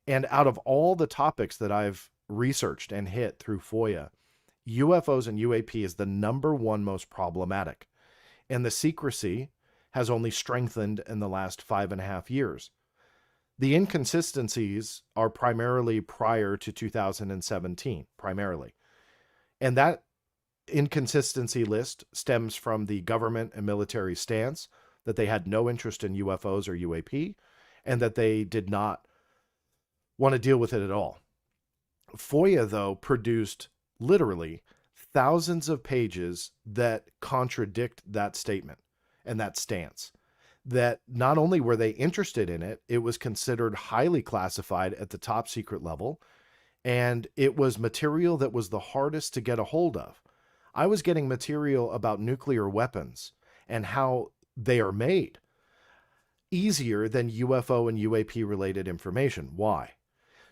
And out of all the topics that I've researched and hit through FOIA, UFOs and UAP is the #1 most problematic. And the secrecy has only strengthened in the last 5.5 years. The inconsistencies are primarily prior to 2017, primarily. And that inconsistency list stems from the government and military stance that they had no interest in UFOs or UAP, and that they did not want to deal with it at all. FOIA, though, produced literally thousands of pages that contradict that statement and that stance. That not only were they interested in it, it was considered highly classified at the top secret level, and it was material that was the hardest to get a hold of. I was getting material about nuclear weapons and how they are made easier than UFO and UAP related information. Why?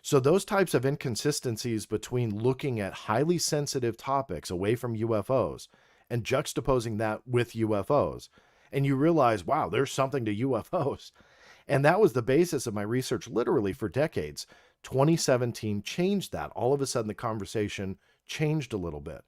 So those types of inconsistencies between looking at highly sensitive topics away from UFOs and juxtaposing that with UFOs, and you realize, wow, there's something to UFOs. And that was the basis of my research literally for decades. 2017 changed that. All of a sudden, the conversation changed a little bit.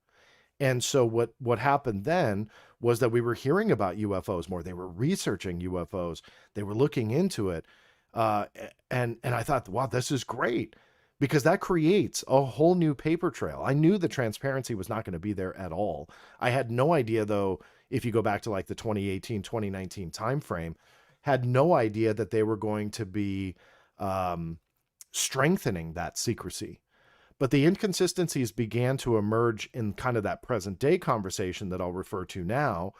And so what happened then was that we were hearing about UFOs more. They were researching UFOs. They were looking into it. Uh, and I thought, wow, this is great because that creates a whole new paper trail. I knew the transparency was not going to be there at all. I had no idea, though, if you go back to like the 2018, 2019 timeframe, had no idea that they were going to be strengthening that secrecy. But the inconsistencies began to emerge in kind of that present day conversation that I'll refer to now,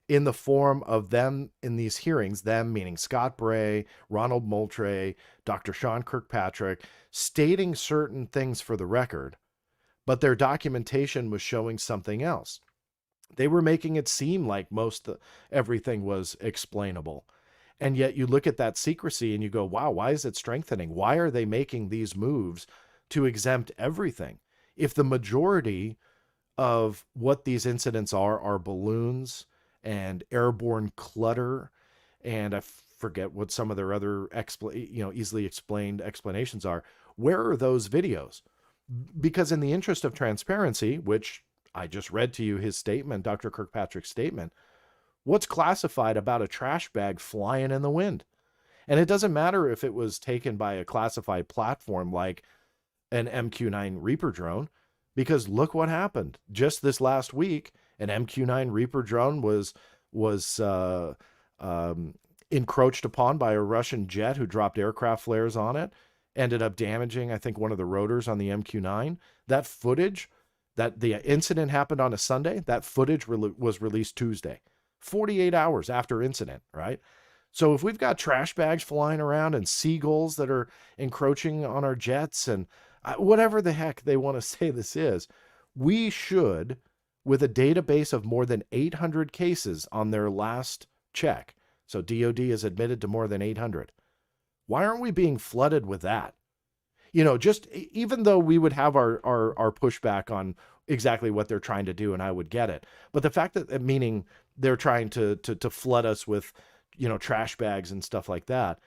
in the form of them in these hearings, them meaning Scott Bray, Ronald Moultrie, Dr. Sean Kirkpatrick, stating certain things for the record, but their documentation was showing something else. They were making it seem like everything was explainable. And yet you look at that secrecy and you go, wow, why is it strengthening? Why are they making these moves to exempt everything? If the majority of what these incidents are balloons and airborne clutter, and I forget what some of their other easily explained explanations are, where are those videos? Because in the interest of transparency, which I just read to you his statement, Dr. Kirkpatrick's statement, what's classified about a trash bag flying in the wind? And it doesn't matter if it was taken by a classified platform like an MQ-9 Reaper drone, because look what happened. Just this last week, an MQ-9 Reaper drone was encroached upon by a Russian jet who dropped aircraft flares on it, ended up damaging, I think, one of the rotors on the MQ-9. That footage, that the incident happened on a Sunday, that footage was released Tuesday, 48 hours after incident, right? So if we've got trash bags flying around and seagulls that are encroaching on our jets and whatever the heck they want to say this is, we should, with a database of more than 800 cases on their last check, so DOD is admitted to more than 800. Why aren't we being flooded with that? Just even though we would have our pushback on exactly what they're trying to do, and I would get it. But the fact that, meaning they're trying to flood us with, trash bags and stuff like that.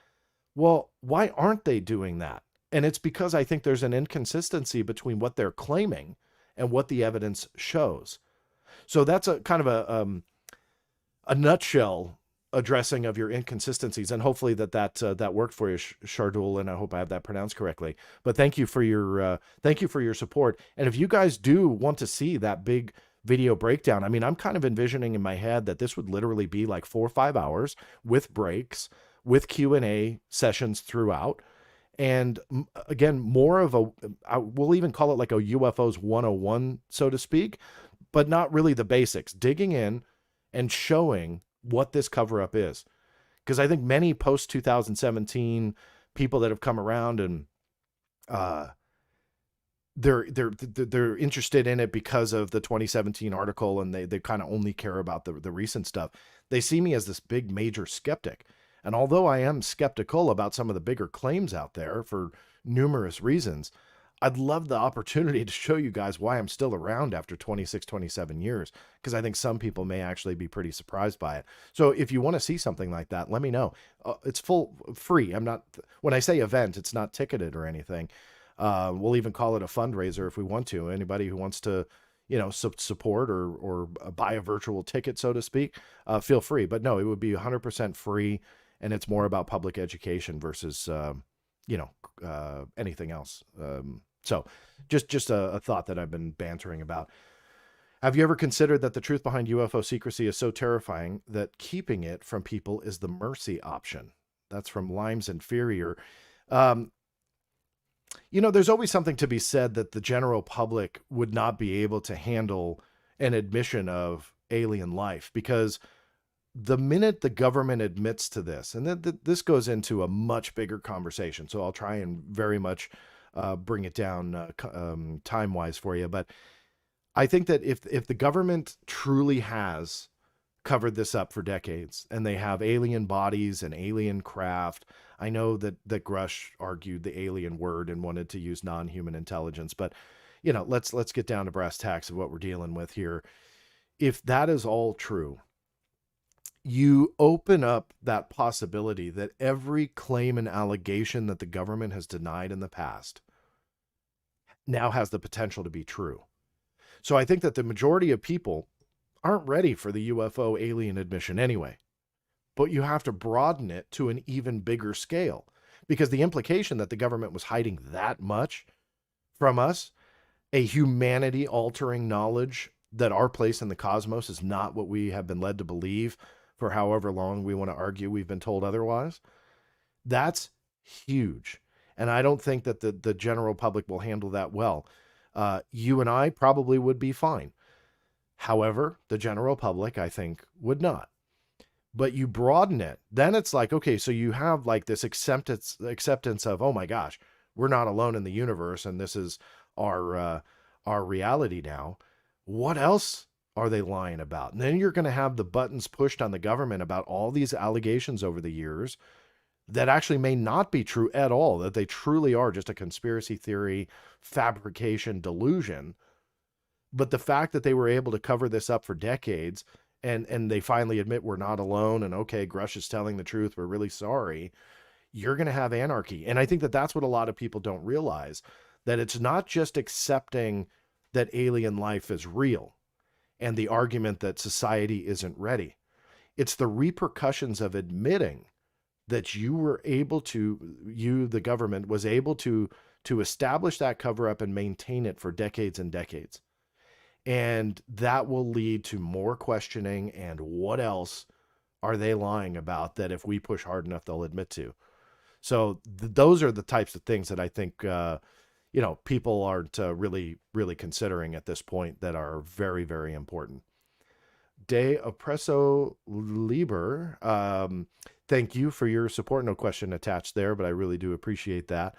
Well, why aren't they doing that? And it's because I think there's an inconsistency between what they're claiming and what the evidence shows. So that's a kind of a nutshell addressing of your inconsistencies, and hopefully that worked for you, Shardul, and I hope I have that pronounced correctly. But thank you for your support. And if you guys do want to see that big video breakdown, I mean, I'm kind of envisioning in my head that this would literally be like 4 or 5 hours with breaks, with Q&A sessions throughout. And again, more of we'll even call it like a UFOs 101, so to speak, but not really the basics, digging in and showing what this cover-up is. Because I think many post-2017 people that have come around and they're interested in it because of the 2017 article, and they kind of only care about the recent stuff. They see me as this big major skeptic. And although I am skeptical about some of the bigger claims out there for numerous reasons, I'd love the opportunity to show you guys why I'm still around after 26, 27 years, because I think some people may actually be pretty surprised by it. So if you want to see something like that, let me know. It's free. When I say event, it's not ticketed or anything. We'll even call it a fundraiser if we want to. Anybody who wants to, support or buy a virtual ticket, so to speak, feel free. But no, it would be 100% free, and it's more about public education versus, anything else. So just a thought that I've been bantering about. Have you ever considered that the truth behind UFO secrecy is so terrifying that keeping it from people is the mercy option? That's from Limes Inferior. There's always something to be said that the general public would not be able to handle an admission of alien life, because the minute the government admits to this, and this goes into a much bigger conversation, so I'll try and very much bring it down time-wise for you. But I think that if the government truly has covered this up for decades, and they have alien bodies and alien craft, I know that Grush argued the alien word and wanted to use non-human intelligence, but let's get down to brass tacks of what we're dealing with here. If that is all true, you open up that possibility that every claim and allegation that the government has denied in the past now has the potential to be true. So I think that the majority of people aren't ready for the UFO alien admission anyway. But you have to broaden it to an even bigger scale, because the implication that the government was hiding that much from us, a humanity altering knowledge that our place in the cosmos is not what we have been led to believe for however long we want to argue we've been told otherwise, that's huge. And I don't think that the general public will handle that well. You and I probably would be fine. However, the general public, I think, would not. But you broaden it, then it's like, okay, so you have like this acceptance of, oh my gosh, we're not alone in the universe, and this is our reality now. What else are they lying about? And then you're going to have the buttons pushed on the government about all these allegations over the years that actually may not be true at all, that they truly are just a conspiracy theory, fabrication, delusion. But the fact that they were able to cover this up for decades, and they finally admit we're not alone, and okay, Grush is telling the truth, we're really sorry, you're going to have anarchy. And I think that that's what a lot of people don't realize, that it's not just accepting that alien life is real and the argument that society isn't ready. It's the repercussions of admitting that the government was able to establish that cover up and maintain it for decades and decades. And that will lead to more questioning, and what else are they lying about that if we push hard enough, they'll admit to. So those are the types of things that I think, people aren't really, really considering at this point, that are very, very important. De Oppresso Liber, thank you for your support. No question attached there, but I really do appreciate that.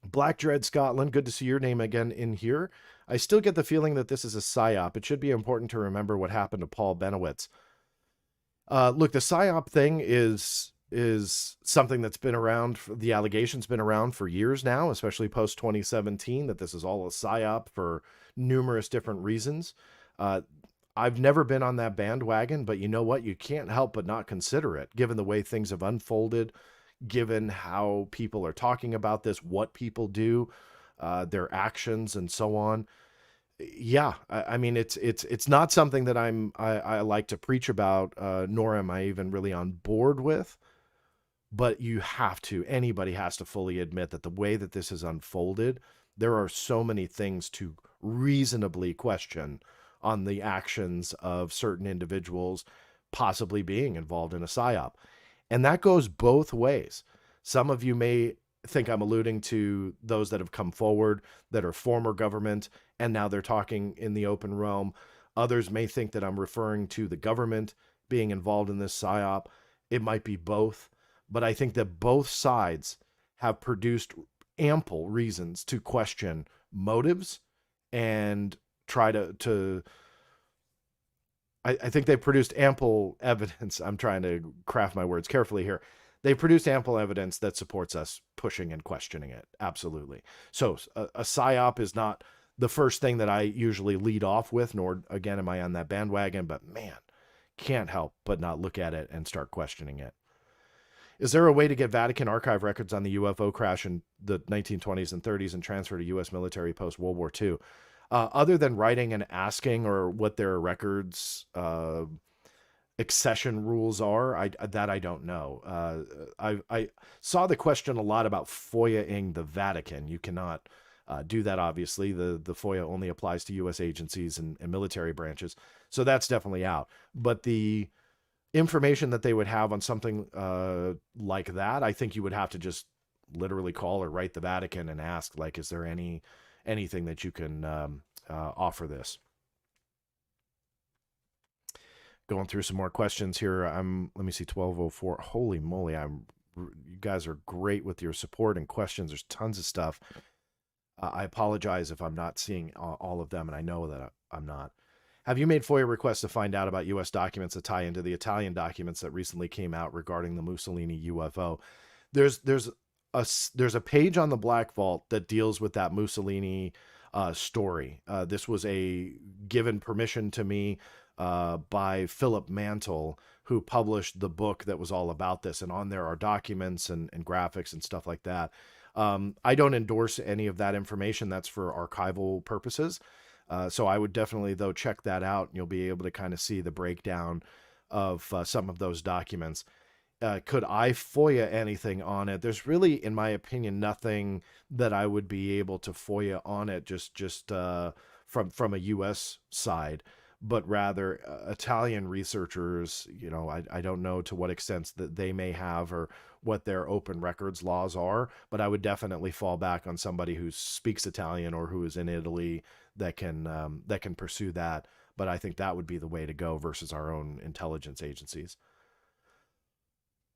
Black Dread Scotland, good to see your name again in here. I still get the feeling that this is a psyop. It should be important to remember what happened to Paul Benowitz. Look, the psyop thing is something that's been around. The allegation's been around for years now, especially post 2017, that this is all a psyop for numerous different reasons. I've never been on that bandwagon, but you know what? You can't help but not consider it, given the way things have unfolded, given how people are talking about this, what people do, their actions, and so on. Yeah, I mean, it's not something that I like to preach about, nor am I even really on board with. But anybody has to fully admit that the way that this has unfolded, there are so many things to reasonably question on the actions of certain individuals possibly being involved in a psyop. And that goes both ways. Some of you may think I'm alluding to those that have come forward that are former government, and now they're talking in the open realm. Others may think that I'm referring to the government being involved in this psyop. It might be both. But I think that both sides have produced ample reasons to question motives and try to I think they've produced ample evidence. I'm trying to craft my words carefully here. They've produced ample evidence that supports us pushing and questioning it. Absolutely. So a psyop is not the first thing that I usually lead off with, nor, again, am I on that bandwagon, but man, can't help but not look at it and start questioning it. Is there a way to get Vatican archive records on the UFO crash in the 1920s and 30s and transfer to U.S. military post-World War II? Other than writing and asking, or what their records accession rules are, I don't know. I saw the question a lot about FOIA-ing the Vatican. You cannot do that, obviously. The FOIA only applies to U.S. agencies and military branches. So that's definitely out. But the information that they would have on something like that, I think you would have to just literally call or write the Vatican and ask, like, is there anything that you can offer this? Going through some more questions here. Let me see, 1204. Holy moly, you guys are great with your support and questions. There's tons of stuff. I apologize if I'm not seeing all of them, and I know that I'm not. Have you made FOIA requests to find out about U.S. documents that tie into the Italian documents that recently came out regarding the Mussolini UFO? There's a page on the Black Vault that deals with that Mussolini story. This was given permission to me by Philip Mantle, who published the book that was all about this. And on there are documents and graphics and stuff like that. I don't endorse any of that information. That's for archival purposes. So I would definitely, though, check that out, and you'll be able to kind of see the breakdown of some of those documents. Could I FOIA anything on it? There's really, in my opinion, nothing that I would be able to FOIA on it, just from a U.S. side, but rather Italian researchers. I don't know to what extent that they may have or what their open records laws are, but I would definitely fall back on somebody who speaks Italian or who is in Italy that can pursue that. But I think that would be the way to go versus our own intelligence agencies.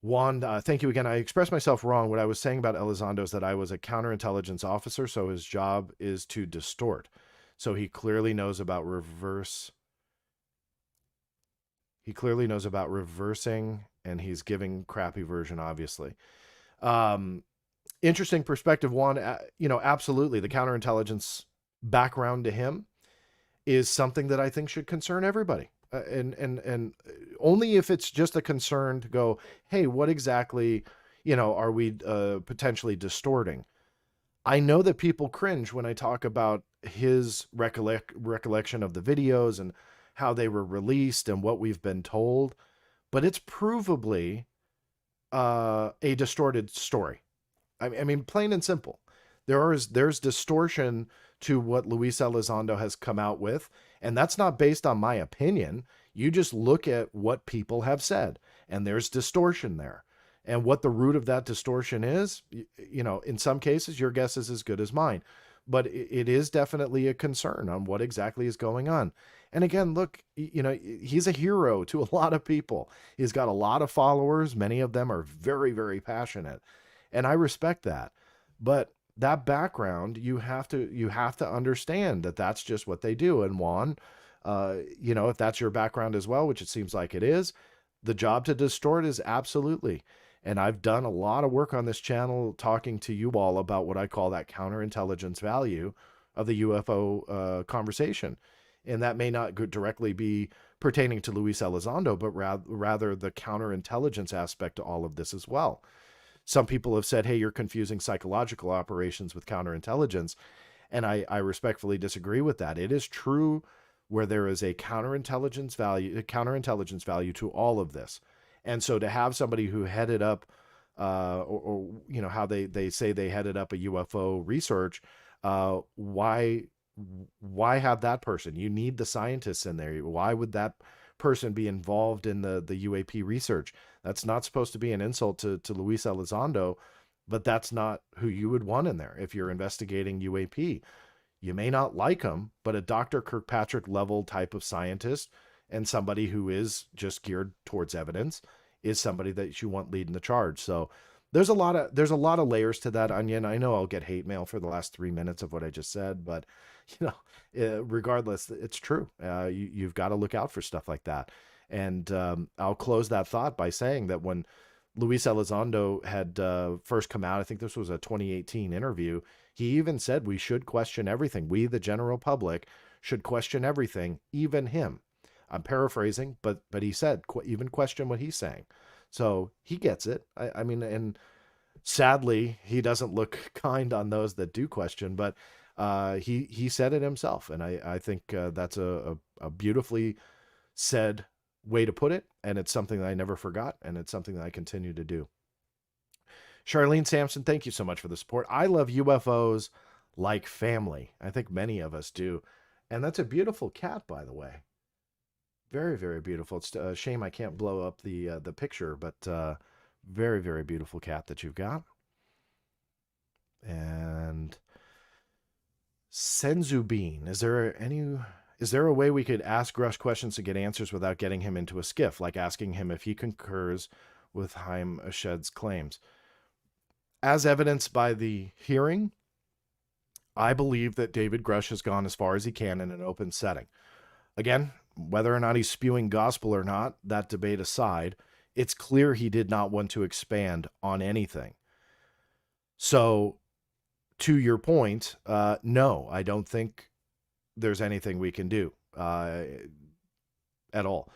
Juan, thank you again. I expressed myself wrong. What I was saying about Elizondo is that I was a counterintelligence officer, so his job is to distort. So he clearly knows about reverse. He clearly knows about reversing, and he's giving crappy version, obviously. Um, Interesting perspective, Juan. Absolutely. The counterintelligence background to him is something that I think should concern everybody. And only if it's just a concern to go, hey, what exactly, are we potentially distorting? I know that people cringe when I talk about his recollection of the videos and how they were released and what we've been told, but it's provably a distorted story. I mean, plain and simple. There's distortion to what Luis Elizondo has come out with, and that's not based on my opinion. You just look at what people have said, and there's distortion there. And what the root of that distortion is, in some cases, your guess is as good as mine. But it is definitely a concern on what exactly is going on. And again, look, he's a hero to a lot of people. He's got a lot of followers. Many of them are very, very passionate. And I respect that. But that background, you have to understand that that's just what they do. And Juan, if that's your background as well, which it seems like it is, the job to distort is absolutely. And I've done a lot of work on this channel talking to you all about what I call that counterintelligence value of the UFO conversation. And that may not directly be pertaining to Luis Elizondo, but rather the counterintelligence aspect to all of this as well. Some people have said, hey, you're confusing psychological operations with counterintelligence. And I respectfully disagree with that. It is true where there is a counterintelligence value to all of this. And so to have somebody who headed up, how they say they headed up a UFO research, why have that person? You need the scientists in there. Why would that person be involved in the UAP research? That's not supposed to be an insult to Luis Elizondo, but that's not who you would want in there if you're investigating UAP. You may not like him, but a Dr. Kirkpatrick level type of scientist and somebody who is just geared towards evidence is somebody that you want leading the charge. So there's a lot of layers to that onion. I know I'll get hate mail for the last 3 minutes of what I just said, but regardless, it's true. You've got to look out for stuff like that. And I'll close that thought by saying that when Luis Elizondo had first come out, I think this was a 2018 interview, he even said we should question everything. We, the general public, should question everything, even him. I'm paraphrasing, but he said even question what he's saying. So he gets it. I mean, and sadly, he doesn't look kind on those that do question, but he said it himself. And I think that's a beautifully said way to put it. And it's something that I never forgot. And it's something that I continue to do. Charlene Sampson, thank you so much for the support. I love UFOs like family. I think many of us do. And that's a beautiful cat, by the way. Very, very beautiful. It's a shame I can't blow up the picture, but very, very beautiful cat that you've got. And Senzu Bean, is there a way we could ask Grush questions to get answers without getting him into a skiff, like asking him if he concurs with Haim Ashed's claims? As evidenced by the hearing, I believe that David Grush has gone as far as he can in an open setting. Again, whether or not he's spewing gospel or not, that debate aside, it's clear he did not want to expand on anything. So, to your point, no, I don't think there's anything we can do at all.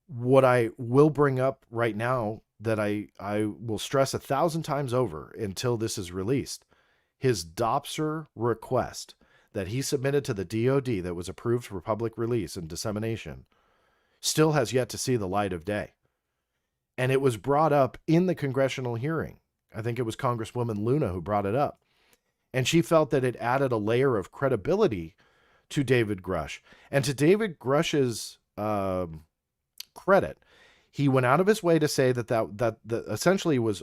What I will bring up right now that I will stress 1,000 times over until this is released, his Dopser request. that he submitted to the DOD that was approved for public release and dissemination still has yet to see the light of day. And it was brought up in the congressional hearing. I think it was Congresswoman Luna who brought it up. And she felt that it added a layer of credibility to David Grush. And to David Grush's credit, he went out of his way to say that essentially was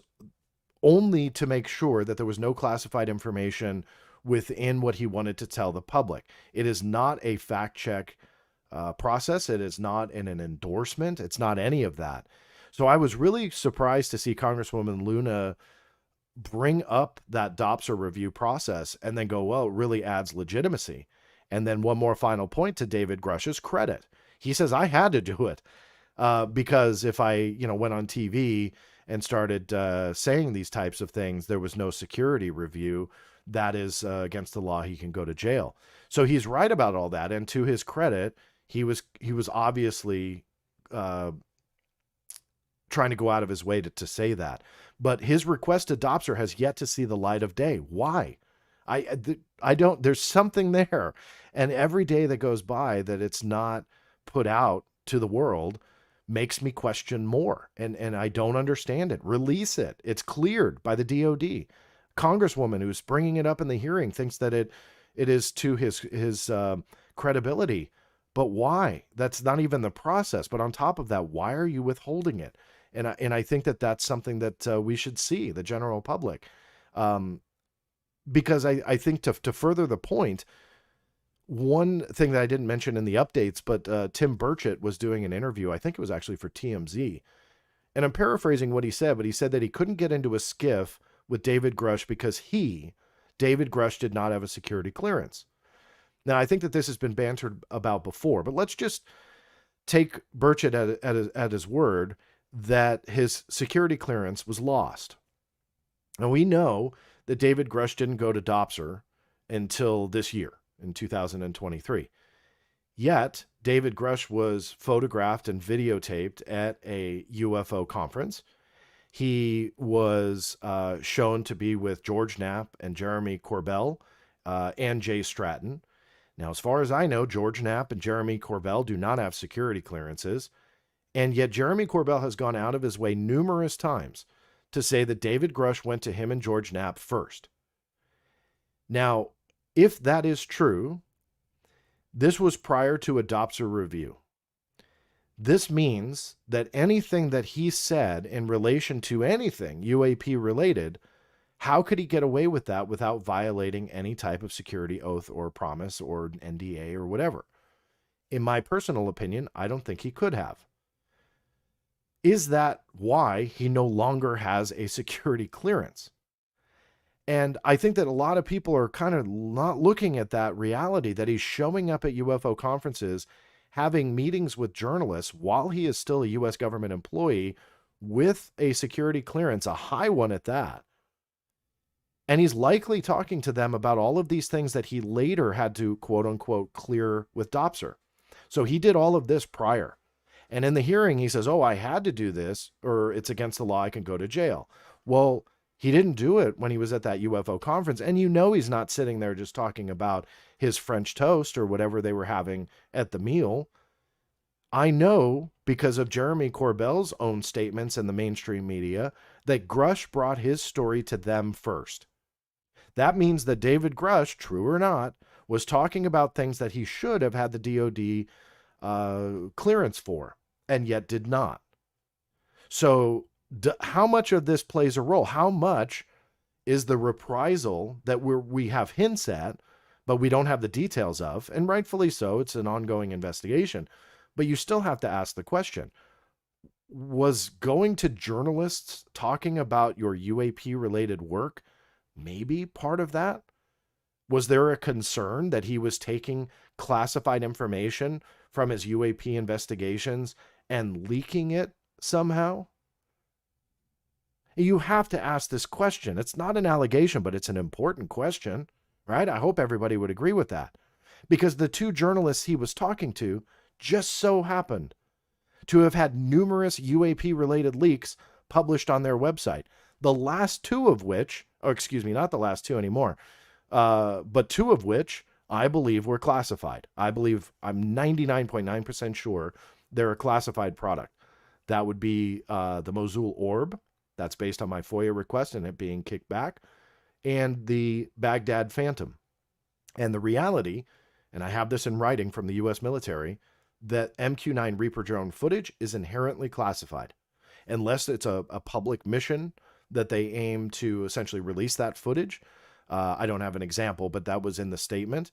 only to make sure that there was no classified information within what he wanted to tell the public. It is not a fact check process. It is not an endorsement. It's not any of that. So I was really surprised to see Congresswoman Luna bring up that DOPSR review process and then go, well, it really adds legitimacy. And then one more final point to David Grush's credit. He says, I had to do it because if I, went on TV and started saying these types of things, there was no security review. That is against the law. He can go to jail. So he's right about all that. And to his credit, he was obviously trying to go out of his way to say that. But his request to DOPSR has yet to see the light of day. Why? I don't, there's something there. And every day that goes by that it's not put out to the world makes me question more. And I don't understand it. Release it. It's cleared by the DOD. Congresswoman who's bringing it up in the hearing thinks that it is to his credibility. But why? That's not even the process. But on top of that, why are you withholding it? And I think that that's something that we should see, the general public. Because I think to further the point, one thing that I didn't mention in the updates, but Tim Burchett was doing an interview. I think it was actually for TMZ. And I'm paraphrasing what he said, but he said that he couldn't get into a skiff with David Grush because David Grush, did not have a security clearance. Now, I think that this has been bantered about before, but let's just take Burchett at his word that his security clearance was lost. And we know that David Grush didn't go to DOPSR until this year, in 2023. Yet, David Grush was photographed and videotaped at a UFO conference. He was shown to be with George Knapp and Jeremy Corbell and Jay Stratton. Now, as far as I know, George Knapp and Jeremy Corbell do not have security clearances. And yet Jeremy Corbell has gone out of his way numerous times to say that David Grush went to him and George Knapp first. Now, if that is true, this was prior to a DOPSR review. This means that anything that he said in relation to anything UAP related, how could he get away with that without violating any type of security oath or promise or NDA or whatever? In my personal opinion, I don't think he could have. Is that why he no longer has a security clearance? And I think that a lot of people are kind of not looking at that reality, that he's showing up at UFO conferences, having meetings with journalists while he is still a U.S. government employee with a security clearance, a high one at that. And he's likely talking to them about all of these things that he later had to, quote unquote, clear with DOPSR. So he did all of this prior. And in the hearing, he says, oh, I had to do this, or it's against the law, I can go to jail. Well, he didn't do it when he was at that UFO conference. And he's not sitting there just talking about his French toast or whatever they were having at the meal. I know, because of Jeremy Corbell's own statements in the mainstream media, that Grush brought his story to them first. That means that David Grush, true or not, was talking about things that he should have had the DOD clearance for, and yet did not. So how much of this plays a role? How much is the reprisal that we have hints at, but we don't have the details of? And rightfully so, it's an ongoing investigation. But you still have to ask the question, was going to journalists talking about your UAP related work maybe part of that? Was there a concern that he was taking classified information from his UAP investigations and leaking it somehow? You have to ask this question. It's not an allegation, but it's an important question, right? I hope everybody would agree with that, because the two journalists he was talking to just so happened to have had numerous UAP related leaks published on their website. The last two of which, or excuse me, not the last two anymore, but two of which I believe were classified. I'm 99.9% sure they're a classified product. That would be the Mosul Orb. That's based on my FOIA request and it being kicked back. And the Baghdad Phantom. And the reality, and I have this in writing from the U.S. military, that MQ-9 Reaper drone footage is inherently classified. Unless it's a public mission that they aim to essentially release that footage. I don't have an example, but that was in the statement.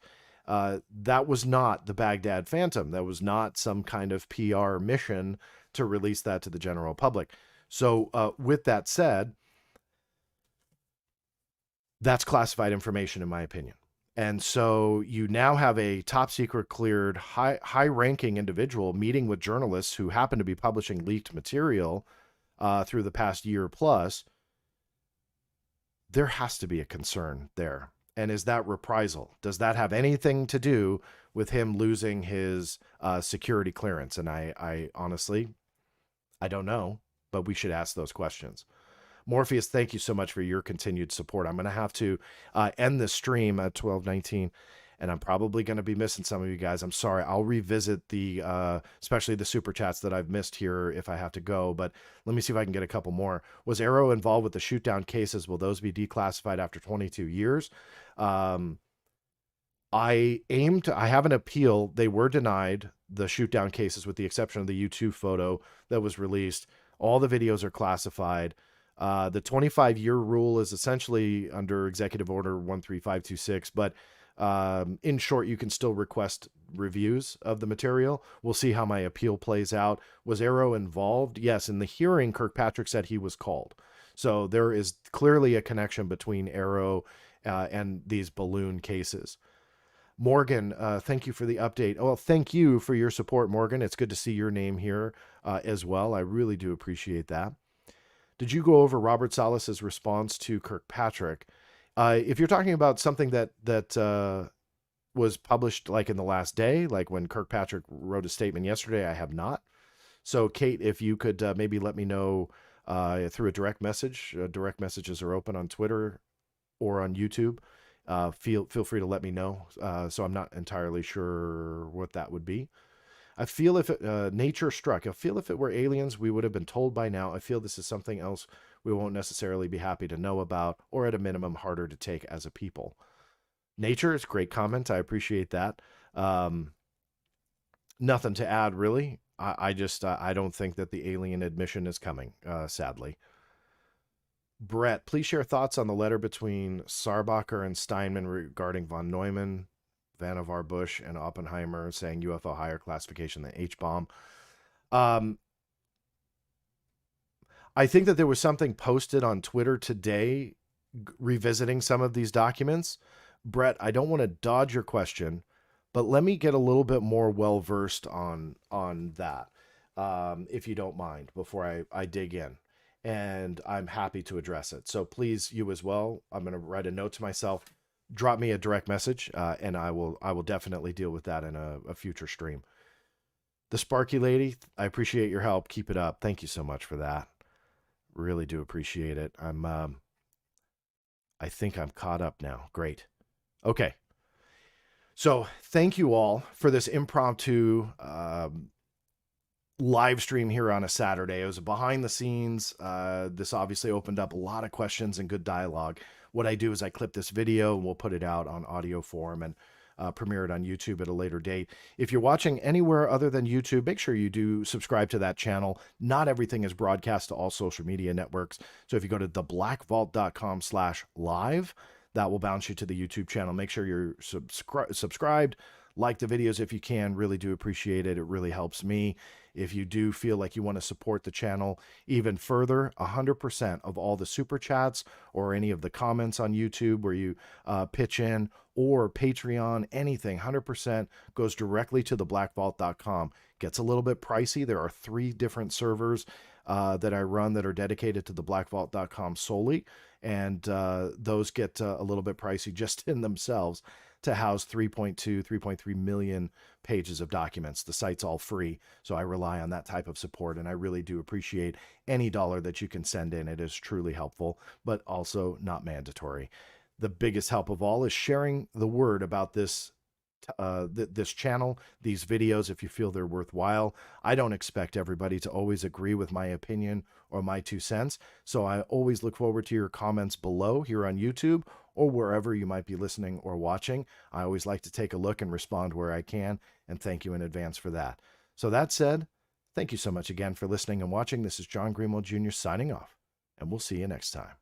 That was not the Baghdad Phantom. That was not some kind of PR mission to release that to the general public. So with that said, that's classified information in my opinion. And so you now have a top secret cleared high ranking individual meeting with journalists who happen to be publishing leaked material through the past year plus. There has to be a concern there. And is that reprisal? Does that have anything to do with him losing his security clearance? And I honestly, I don't know, but we should ask those questions. Morpheus, thank you so much for your continued support. I'm going to have to end the stream at 12:19, and I'm probably going to be missing some of you guys. I'm sorry. I'll revisit the, especially the super chats that I've missed here if I have to go, but let me see if I can get a couple more. Was Arrow involved with the shoot down cases? Will those be declassified after 22 years? I have an appeal. They were denied the shoot down cases with the exception of the YouTube photo that was released. All the videos are classified. The 25-year rule is essentially under Executive Order 13526, but in short, you can still request reviews of the material. We'll see how my appeal plays out. Was Arrow involved? Yes. In the hearing, Kirkpatrick said he was called. So there is clearly a connection between Arrow and these balloon cases. Morgan, thank you for the update. Well, thank you for your support, Morgan. It's good to see your name here as well. I really do appreciate that. Did you go over Robert Salas's response to Kirkpatrick? If you're talking about something that was published like in the last day, like when Kirkpatrick wrote a statement yesterday, I have not. So, Kate, if you could maybe let me know through a direct message. Direct messages are open on Twitter or on YouTube. Feel free to let me know. So I'm not entirely sure what that would be. I feel if nature struck, I feel if it were aliens, we would have been told by now. I feel this is something else we won't necessarily be happy to know about, or at a minimum, harder to take as a people. Nature is a great comment. I appreciate that. Nothing to add, really. I don't think that the alien admission is coming, sadly. Brett, please share thoughts on the letter between Sarbacher and Steinman regarding von Neumann, Vannevar Bush, and Oppenheimer saying UFO higher classification than H-bomb. I think that there was something posted on Twitter today revisiting some of these documents. Brett, I don't want to dodge your question, but let me get a little bit more well-versed on that, if you don't mind, before I dig in. And I'm happy to address it. So please, you as well, I'm going to write a note to myself. Drop me a direct message, and I will definitely deal with that in a future stream. The Sparky Lady, I appreciate your help. Keep it up. Thank you so much for that. Really do appreciate it. I think I'm caught up now. Great. Okay. So thank you all for this impromptu live stream here on a Saturday. It was behind the scenes. This obviously opened up a lot of questions and good dialogue. What I do is I clip this video and we'll put it out on audio form and premiere it on YouTube at a later date. If you're watching anywhere other than YouTube, make sure you do subscribe to that channel. Not everything is broadcast to all social media networks. So if you go to theblackvault.com/live, that will bounce you to the YouTube channel. Make sure you're subscribed. Like the videos if you can. Really do appreciate it. It really helps me. If you do feel like you want to support the channel even further, 100% of all the super chats or any of the comments on YouTube where you pitch in, or Patreon, anything, 100% goes directly to theblackvault.com. Gets a little bit pricey. There are 3 different servers that I run that are dedicated to theblackvault.com solely, and those get a little bit pricey just in themselves to house 3.3 million pages of documents. The site's all free, so I rely on that type of support, and I really do appreciate any dollar that you can send in. It is truly helpful, but also not mandatory. The biggest help of all is sharing the word about this this channel, these videos, if you feel they're worthwhile. I don't expect everybody to always agree with my opinion or my 2 cents. So I always look forward to your comments below here on YouTube or wherever you might be listening or watching. I always like to take a look and respond where I can, and thank you in advance for that. So that said, thank you so much again for listening and watching. This is John Greenwald Jr. signing off, and we'll see you next time.